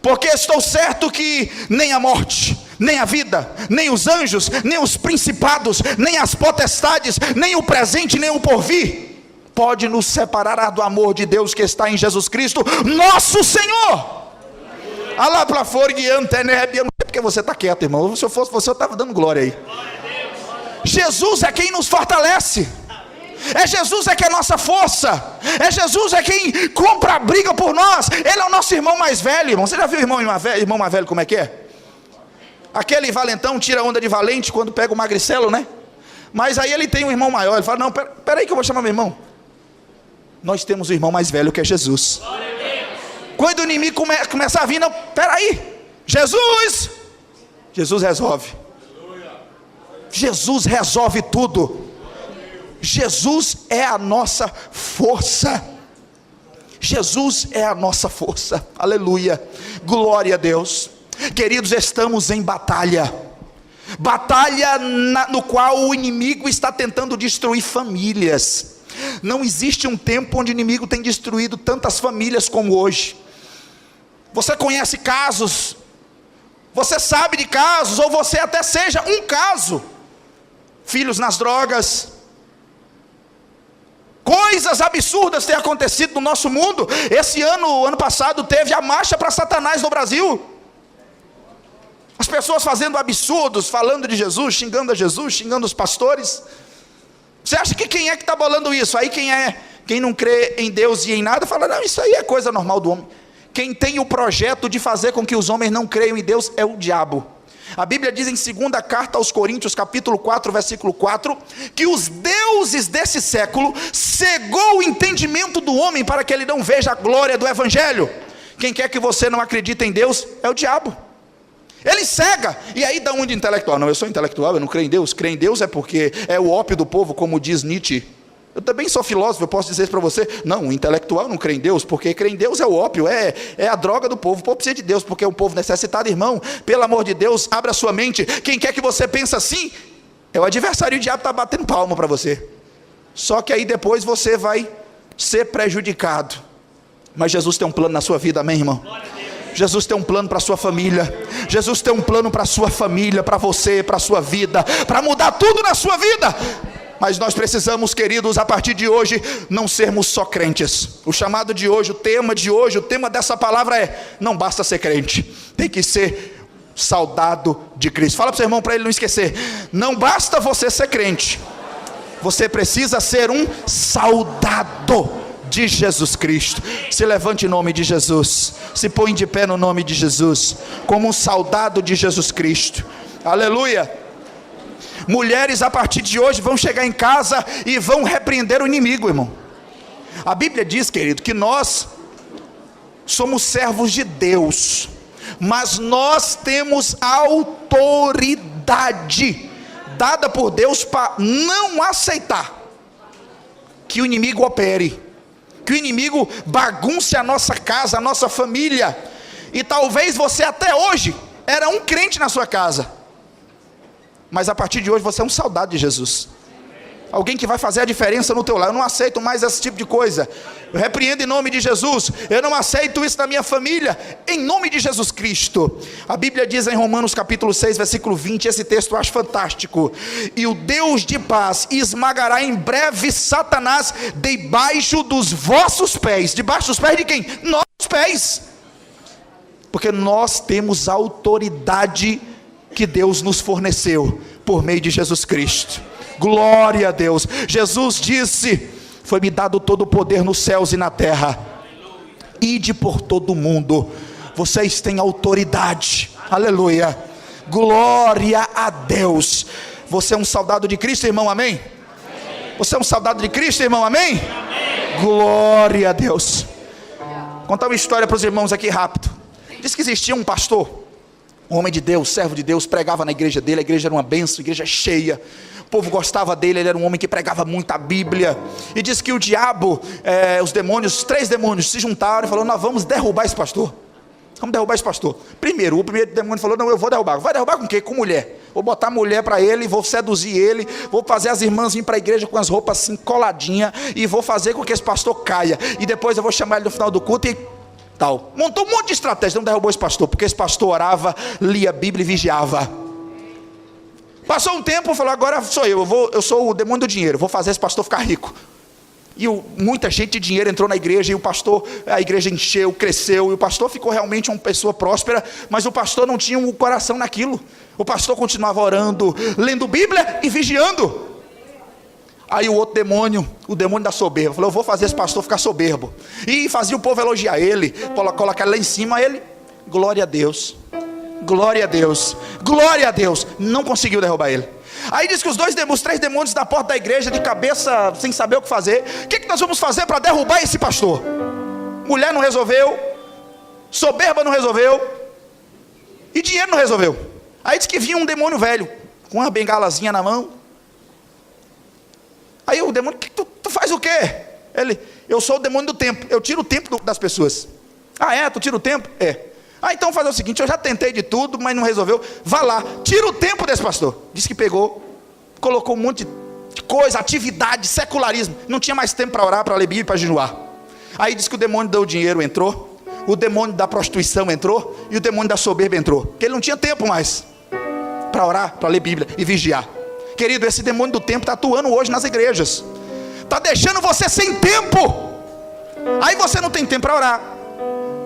porque estou certo que nem a morte, nem a vida, nem os anjos, nem os principados, nem as potestades, nem o presente, nem o porvir, pode nos separar do amor de Deus que está em Jesus Cristo, nosso Senhor. Alá para fora e antenebe. Eu não sei porque você está quieto, irmão. Se eu fosse você, eu estava dando glória aí. Jesus é quem nos fortalece. É Jesus que é nossa força. É Jesus quem compra a briga por nós. Ele é o nosso irmão mais velho, irmão. Você já viu o irmão mais velho como é que é? Aquele valentão tira onda de valente quando pega o magricelo, né? Mas aí ele tem um irmão maior. Ele fala: não, peraí que eu vou chamar meu irmão. Nós temos o irmão mais velho que é Jesus. Quando o inimigo começar a vir, não, peraí, Jesus resolve. Jesus resolve tudo. Jesus é a nossa força. Jesus é a nossa força. Aleluia. Glória a Deus. Queridos, estamos em batalha. Batalha no qual o inimigo está tentando destruir famílias. Não existe um tempo onde o inimigo tem destruído tantas famílias como hoje. Você conhece casos, você sabe de casos, ou você até seja um caso. Filhos nas drogas. Coisas absurdas têm acontecido no nosso mundo. Esse ano passado teve a marcha para Satanás no Brasil. As pessoas fazendo absurdos, falando de Jesus, xingando os pastores. Você acha que quem é que está bolando isso? Aí quem não crê em Deus e em nada, fala: não, isso aí é coisa normal do homem. Quem tem o projeto de fazer com que os homens não creiam em Deus é o diabo. A Bíblia diz em 2ª carta aos Coríntios, capítulo 4, versículo 4, que os deuses desse século cegou o entendimento do homem para que ele não veja a glória do Evangelho. Quem quer que você não acredite em Deus é o diabo. Ele cega. E aí dá um de intelectual: não, eu sou intelectual, eu não creio em Deus. Crer em Deus é porque é o ópio do povo, como diz Nietzsche. Eu também sou filósofo, eu posso dizer isso para você. Não, o intelectual não crê em Deus, porque crer em Deus é o ópio, é a droga do povo. O povo precisa de Deus, porque é um povo necessitado. Irmão, pelo amor de Deus, abra sua mente. Quem quer que você pense assim, é o adversário. O diabo está batendo palma para você. Só que aí depois você vai ser prejudicado. Mas Jesus tem um plano na sua vida, amém, irmão? Jesus tem um plano para a sua família. Jesus tem um plano para a sua família, para você, para a sua vida, para mudar tudo na sua vida. Mas nós precisamos, queridos, a partir de hoje, não sermos só crentes. O chamado de hoje, o tema dessa palavra é: não basta ser crente, tem que ser soldado de Cristo. Fala para o seu irmão, para ele não esquecer: não basta você ser crente, você precisa ser um soldado de Jesus Cristo. Se levante em nome de Jesus, se põe de pé no nome de Jesus, como um soldado de Jesus Cristo. Aleluia. Mulheres a partir de hoje vão chegar em casa e vão repreender o inimigo, irmão. A Bíblia diz, querido, que nós somos servos de Deus, mas nós temos autoridade dada por Deus para não aceitar que o inimigo opere, que o inimigo bagunce a nossa casa, a nossa família. E talvez você até hoje era um crente na sua casa, mas a partir de hoje você é um soldado de Jesus. Alguém que vai fazer a diferença no teu lar. Eu não aceito mais esse tipo de coisa. Eu repreendo em nome de Jesus. Eu não aceito isso na minha família, em nome de Jesus Cristo. A Bíblia diz em Romanos capítulo 6, versículo 20, esse texto eu acho fantástico: e o Deus de paz esmagará em breve Satanás debaixo dos vossos pés. Debaixo dos pés de quem? Nossos pés. Porque nós temos autoridade que Deus nos forneceu por meio de Jesus Cristo. Glória a Deus. Jesus disse: foi-me dado todo o poder nos céus e na terra. Ide por todo o mundo. Vocês têm autoridade. Aleluia. Glória a Deus. Você é um soldado de Cristo, irmão, amém? Você é um soldado de Cristo, irmão, amém? Glória a Deus. Vou contar uma história para os irmãos aqui rápido. Diz que existia um pastor Um homem de Deus, servo de Deus, pregava na igreja dele, a igreja era uma bênção, a igreja cheia, o povo gostava dele, ele era um homem que pregava muito a Bíblia, e diz que o diabo, os demônios, 3 demônios se juntaram e falaram: nós vamos derrubar esse pastor. Vamos derrubar esse pastor. O primeiro demônio falou: não, eu vou derrubar. Vai derrubar com o quê? Com mulher. Vou botar mulher para ele, vou seduzir ele, vou fazer as irmãs virem para a igreja com as roupas assim coladinhas, e vou fazer com que esse pastor caia, e depois eu vou chamar ele no final do culto e tal. Montou um monte de estratégia, não derrubou esse pastor, porque esse pastor orava, lia a Bíblia e vigiava. Passou um tempo, falou: agora sou eu sou o demônio do dinheiro, vou fazer esse pastor ficar rico. E muita gente de dinheiro entrou na igreja, e a igreja encheu, cresceu, e o pastor ficou realmente uma pessoa próspera, mas o pastor não tinha o coração naquilo. O pastor continuava orando, lendo Bíblia e vigiando. Aí o outro demônio, o demônio da soberba, falou: eu vou fazer esse pastor ficar soberbo. E fazia o povo elogiar ele, colocar ele lá em cima, ele, glória a Deus, glória a Deus, glória a Deus. Não conseguiu derrubar ele. Aí diz que os 3 demônios da porta da igreja, de cabeça, sem saber o que fazer. O que nós vamos fazer para derrubar esse pastor? Mulher não resolveu, soberba não resolveu, e dinheiro não resolveu. Aí diz que vinha um demônio velho, com uma bengalazinha na mão. Aí o demônio: tu faz o quê? Ele: eu sou o demônio do tempo, eu tiro o tempo das pessoas. Ah, é? Tu tira o tempo? É. Ah, então fazer o seguinte: eu já tentei de tudo, mas não resolveu. Vá lá, tira o tempo desse pastor. Diz que pegou, colocou um monte de coisa, atividade, secularismo. Não tinha mais tempo para orar, para ler Bíblia, para jejuar. Aí diz que o demônio do dinheiro entrou, o demônio da prostituição entrou, e o demônio da soberba entrou, porque ele não tinha tempo mais para orar, para ler Bíblia e vigiar. Querido, esse demônio do tempo está atuando hoje nas igrejas, está deixando você sem tempo. Aí você não tem tempo para orar,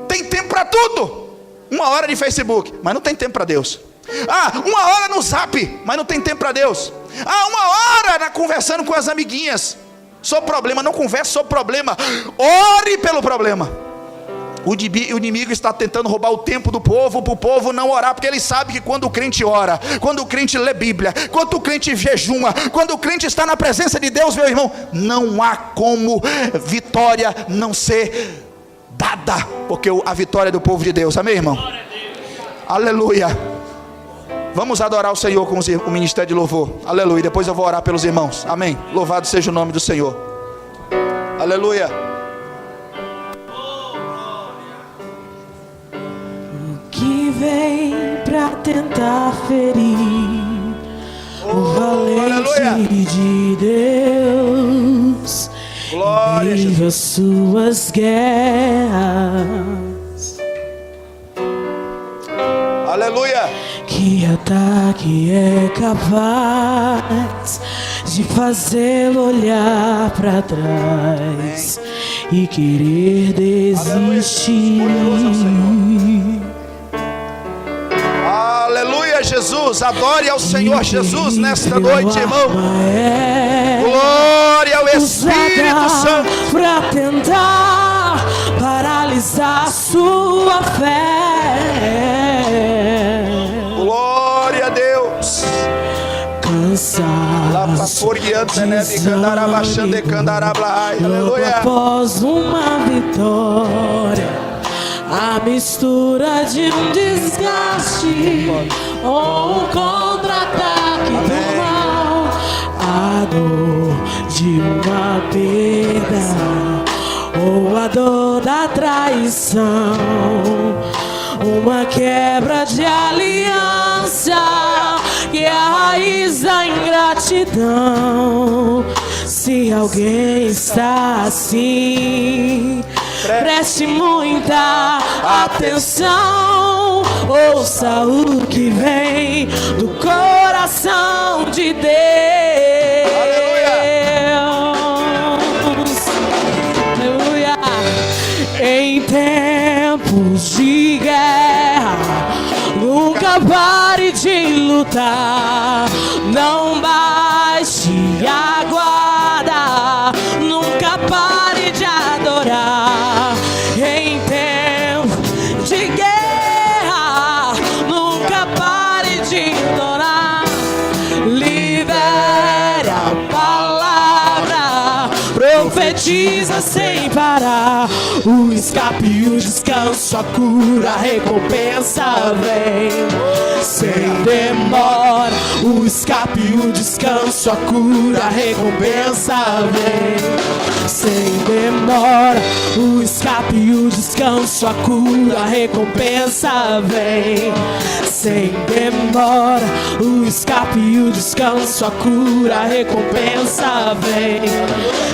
tem tempo para tudo. 1 hora de Facebook, mas não tem tempo para Deus. 1 hora no Zap, mas não tem tempo para Deus. 1 hora conversando com as amiguinhas sobre problema. Não converse sobre problema, ore pelo problema. O inimigo está tentando roubar o tempo do povo, para o povo não orar, porque ele sabe que quando o crente ora, quando o crente lê Bíblia, quando o crente jejuma, quando o crente está na presença de Deus, meu irmão, não há como vitória não ser dada, porque a vitória é do povo de Deus. Amém, irmão? Aleluia. Vamos adorar o Senhor com o ministério de louvor. Aleluia. Depois eu vou orar pelos irmãos. Amém. Louvado seja o nome do Senhor. Aleluia. O que vem pra tentar ferir o valente de Deus, glória, viva as suas guerras. Aleluia. Que ataque é capaz de fazê-lo olhar para trás e querer desistir. Aleluia, Jesus. Adore ao Senhor Jesus nesta noite, irmão. Glória ao Espírito Santo. Para tentar paralisar sua fé. Glória a Deus. Aleluia. Após uma vitória, a mistura de um desgaste ou um contra-ataque do mal, a dor de uma perda ou a dor da traição, uma quebra de aliança que é a raiz da ingratidão. Se alguém está assim, preste muita atenção, ouça o que vem do coração de Deus. Aleluia. Em tempos de guerra, nunca pare de lutar, não baixe a guarda, nunca pare de adorar. Em tempo de guerra, nunca pare de adorar. Libere a palavra, profetize profetiza sem parar. O escape e o descanso, a cura, a recompensa vem sem demora. O escape e o descanso, a cura, a recompensa vem sem demora. O escape e o descanso, a cura, a recompensa vem sem demora. O escape e o descanso, a cura, a recompensa vem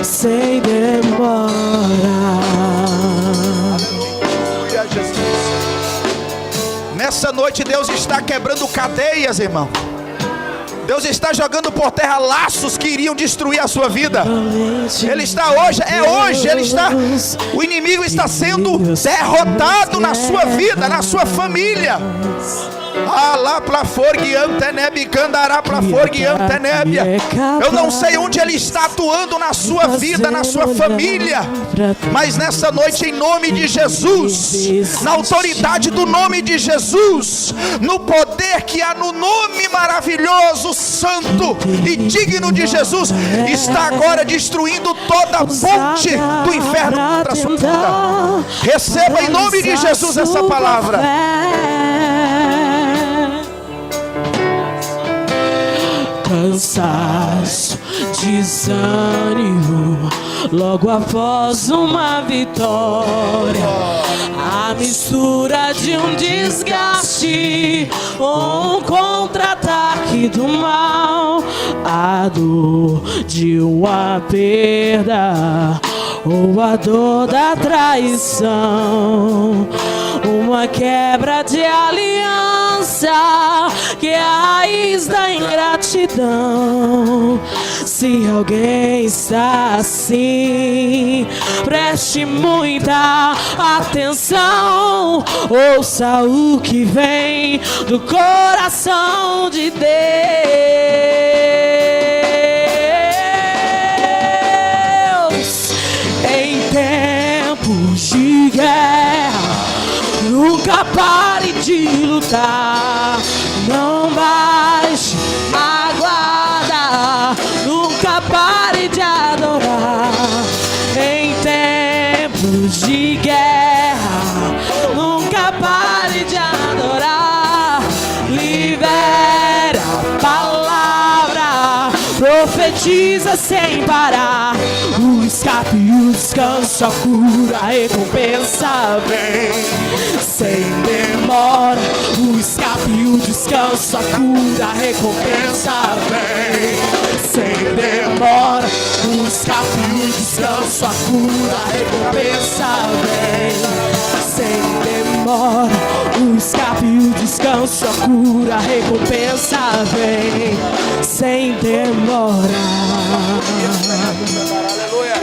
sem demora. Aleluia, Jesus. Nessa noite Deus está quebrando cadeias, irmão. Deus está jogando por terra laços que iriam destruir a sua vida. Ele está hoje, o inimigo está sendo derrotado na sua vida, na sua família. Eu não sei onde ele está atuando na sua vida, na sua família, mas nessa noite, em nome de Jesus, na autoridade do nome de Jesus, no poder que há no nome maravilhoso, santo e digno de Jesus, está agora destruindo toda a ponte do inferno contra a sua vida. Receba em nome de Jesus essa palavra. Cansaço, desânimo, logo após uma vitória, a mistura de um desgaste ou um contra-ataque do mal, a dor de uma perda ou a dor da traição, uma quebra de aliança que é a raiz da ingratidão. Se alguém está assim, preste muita atenção, ouça o que vem do coração de Deus. Em tempos de guerra, nunca pare de lutar, não baixe a guarda, nunca pare de adorar. Em tempos de guerra, nunca pare de adorar. Libera a palavra, profetiza sem parar. O escape e o descanso, a cura, a recompensa vem sem demora. O escape e o descanso, a cura, a recompensa vem sem demora. O escape e o descanso, a cura, a recompensa vem sem demora. O escape e o descanso, a cura, a recompensa vem sem demora. Aleluia.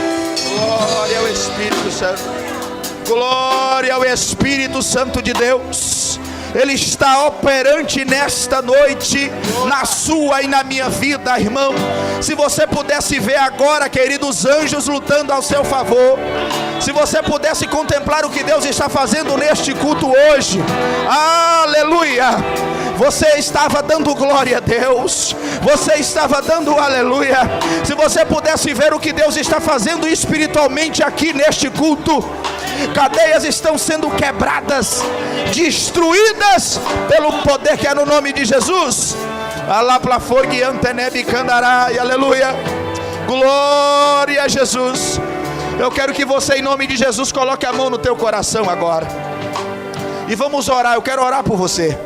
Glória ao Espírito Santo. Glória ao Espírito Santo de Deus. Ele está operante nesta noite, na sua e na minha vida, irmão. Se você pudesse ver agora, queridos, anjos lutando ao seu favor. Se você pudesse contemplar o que Deus está fazendo neste culto hoje. Aleluia. Você estava dando glória a Deus. Você estava dando aleluia. Se você pudesse ver o que Deus está fazendo espiritualmente aqui neste culto. Cadeias estão sendo quebradas, destruídas pelo poder que é no nome de Jesus. Aleluia. Glória a Jesus. Eu quero que você, em nome de Jesus, coloque a mão no teu coração agora. E vamos orar. Eu quero orar por você.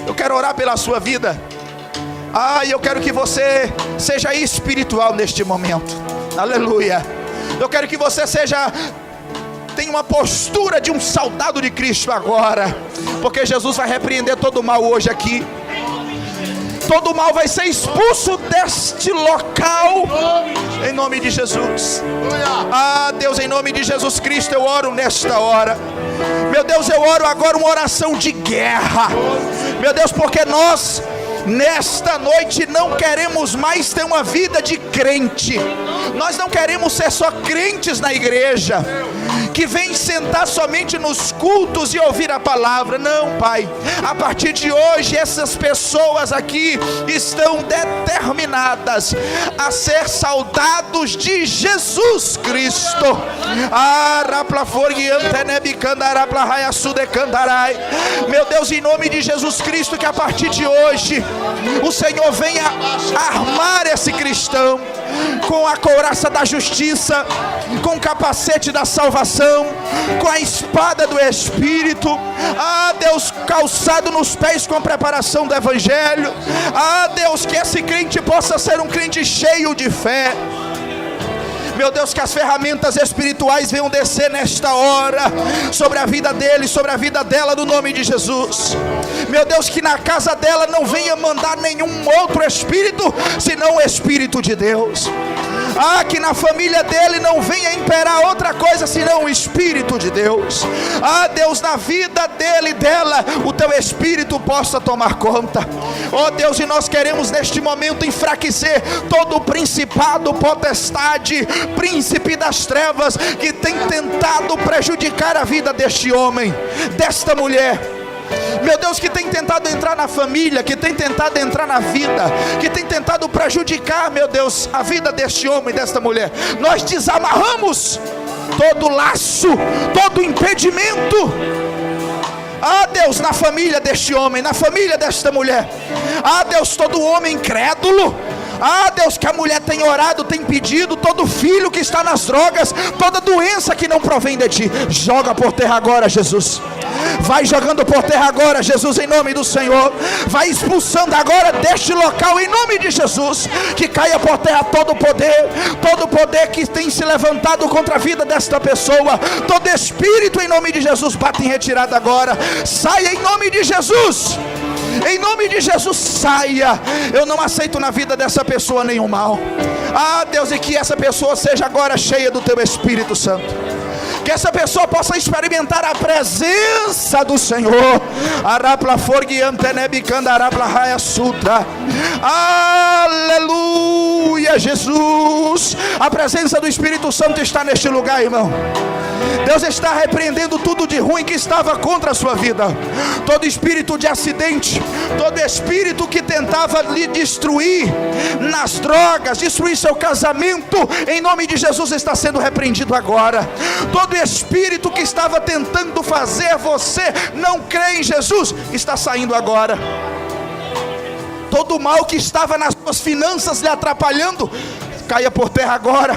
Eu quero orar pela sua vida. E eu quero que você seja espiritual neste momento. Aleluia. Eu quero que você tenha uma postura de um soldado de Cristo agora. Porque Jesus vai repreender todo o mal hoje aqui. Todo o mal vai ser expulso deste local. Em nome de Jesus. Deus, em nome de Jesus Cristo, eu oro nesta hora. Meu Deus, eu oro agora uma oração de guerra. Meu Deus, porque nós nesta noite não queremos mais ter uma vida de crente. Nós não queremos ser só crentes na igreja. que vem sentar somente nos cultos e ouvir a palavra. Não, Pai, a partir de hoje essas pessoas aqui estão determinadas a ser soldados de Jesus Cristo. Meu Deus, em nome de Jesus Cristo, que a partir de hoje o Senhor venha armar esse cristão com a couraça da justiça, com o capacete da salvação, com a espada do Espírito. Deus, calçado nos pés com a preparação do Evangelho. Deus, que esse crente possa ser um crente cheio de fé. Meu Deus, que as ferramentas espirituais venham descer nesta hora sobre a vida dele, sobre a vida dela, no nome de Jesus. Meu Deus, que na casa dela não venha mandar nenhum outro espírito, senão o Espírito de Deus. Que na família dele não venha imperar outra coisa senão o Espírito de Deus. Deus, na vida dele e dela, o teu Espírito possa tomar conta. Deus, e nós queremos neste momento enfraquecer todo o principado, potestade, príncipe das trevas que tem tentado prejudicar a vida deste homem, desta mulher. Meu Deus, que tem tentado entrar na família, que tem tentado entrar na vida, que tem tentado prejudicar, meu Deus, a vida deste homem e desta mulher. Nós desamarramos todo laço, todo impedimento. Deus, na família deste homem, na família desta mulher. Deus, todo homem incrédulo. Deus, que a mulher tem orado, tem pedido, todo filho que está nas drogas, toda doença que não provém de ti, joga por terra agora, Jesus. Vai jogando por terra agora, Jesus, em nome do Senhor. Vai expulsando agora deste local, em nome de Jesus. Que caia por terra todo poder que tem se levantado contra a vida desta pessoa. Todo espírito, em nome de Jesus, bate em retirada agora. Saia em nome de Jesus. Em nome de Jesus, saia. Eu não aceito na vida dessa pessoa nenhum mal. Deus, e que essa pessoa seja agora cheia do teu Espírito Santo. Que essa pessoa possa experimentar a presença do Senhor. Aleluia, Jesus. A presença do Espírito Santo está neste lugar, irmão. Deus está repreendendo tudo de ruim que estava contra a sua vida. Todo espírito de acidente, todo espírito que tentava lhe destruir nas drogas, destruir seu casamento, em nome de Jesus está sendo repreendido agora. Todo espírito que estava tentando fazer você não crer em Jesus, está saindo agora. Todo mal que estava nas suas finanças lhe atrapalhando, caia por terra agora.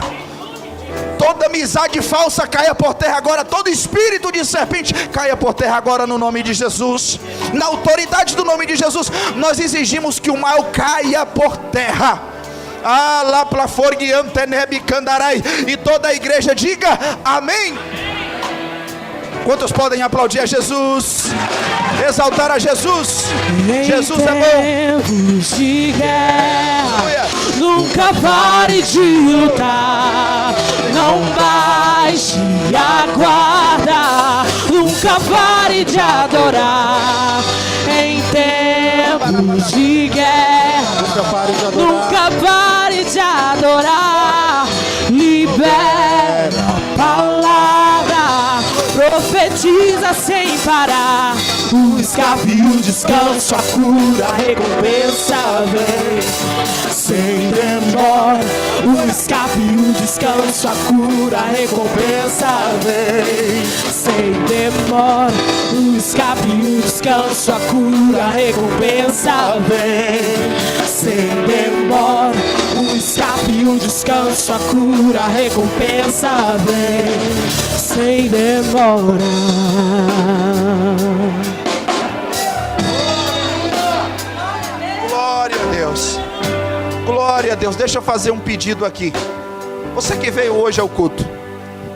Toda amizade falsa caia por terra agora. Todo espírito de serpente caia por terra agora, no nome de Jesus. Na autoridade do nome de Jesus, nós exigimos que o mal caia por terra. E toda a igreja diga amém. Quantos podem aplaudir a Jesus? Exaltar a Jesus? Jesus é bom. De guerra, nunca pare de lutar. Não baixe a guarda. Nunca pare de adorar. Em tempos de guerra, nunca pare de adorar. Libera a palavra, profetiza sem parar. O escape, o descanso, a cura, a recompensa vem sem demora. O escape, o descanso, a cura, a recompensa vem sem demora. O escape, o descanso, a cura, a recompensa vem sem demora. O escape, o descanso, a cura, a recompensa vem sem demora. Glória a Deus. Glória a Deus. Deixa eu fazer um pedido aqui. Você que veio hoje ao culto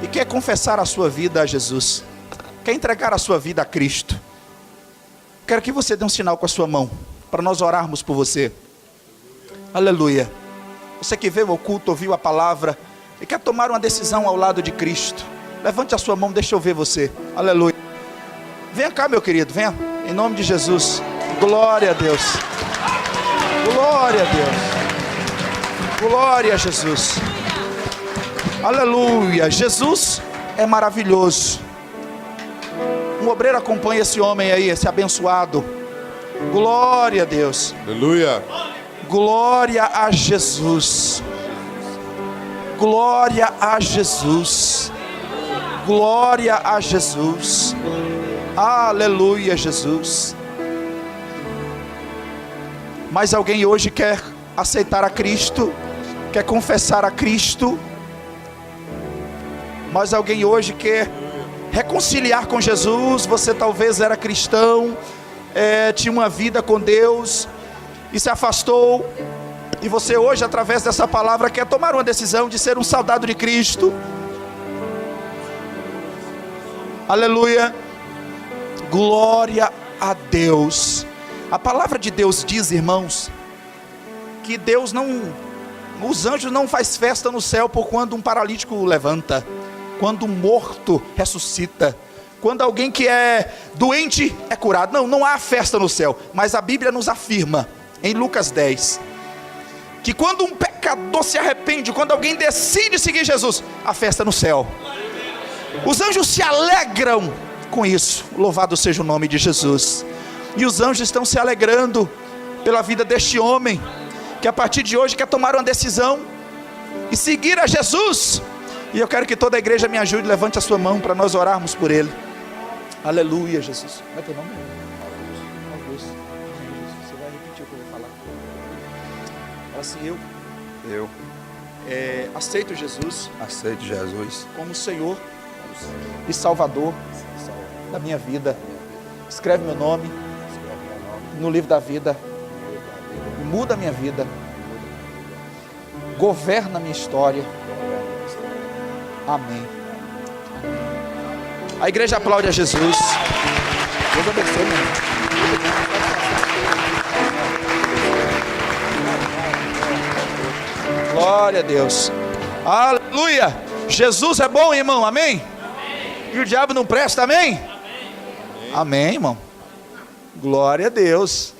e quer confessar a sua vida a Jesus, quer entregar a sua vida a Cristo, quero que você dê um sinal com a sua mão para nós orarmos por você. Aleluia. Você que veio ao culto, ouviu a palavra e quer tomar uma decisão ao lado de Cristo, levante a sua mão, deixa eu ver você. Aleluia. Venha cá, meu querido, venha, em nome de Jesus. Glória a Deus. Glória a Deus. Glória a Jesus. Aleluia. Jesus é maravilhoso. Um obreiro acompanha esse homem aí, esse abençoado. Glória a Deus. Aleluia. Glória a Jesus. Glória a Jesus. Glória a Jesus. Aleluia, Jesus. Mas alguém hoje quer aceitar a Cristo, quer confessar a Cristo. Mas alguém hoje quer reconciliar com Jesus. Você talvez era cristão, tinha uma vida com Deus e se afastou. E você hoje, através dessa palavra, quer tomar uma decisão de ser um soldado de Cristo. Aleluia. Glória a Deus. A palavra de Deus diz, irmãos, que Deus não, os anjos não faz festa no céu por quando um paralítico levanta, quando um morto ressuscita, quando alguém que é doente é curado. Não há festa no céu. Mas a Bíblia nos afirma, em Lucas 10, que quando um pecador se arrepende, quando alguém decide seguir Jesus, a festa no céu. Os anjos se alegram com isso. Louvado seja o nome de Jesus. E os anjos estão se alegrando pela vida deste homem, que a partir de hoje quer tomar uma decisão e seguir a Jesus. E eu quero que toda a igreja me ajude. Levante a sua mão para nós orarmos por ele. Aleluia, Jesus. Como é teu nome? Augusto. Você vai repetir o que eu vou falar. Fala assim, eu aceito Jesus. Aceito Jesus como Senhor e Salvador da minha vida. Escreve meu nome no livro da vida. Muda a minha vida. Governa a minha história. Amém. A igreja aplaude a Jesus. Deus abençoe, meu irmão. Glória a Deus. Aleluia. Jesus é bom, irmão. Amém? E o diabo não presta, amém? Amém, irmão. Glória a Deus.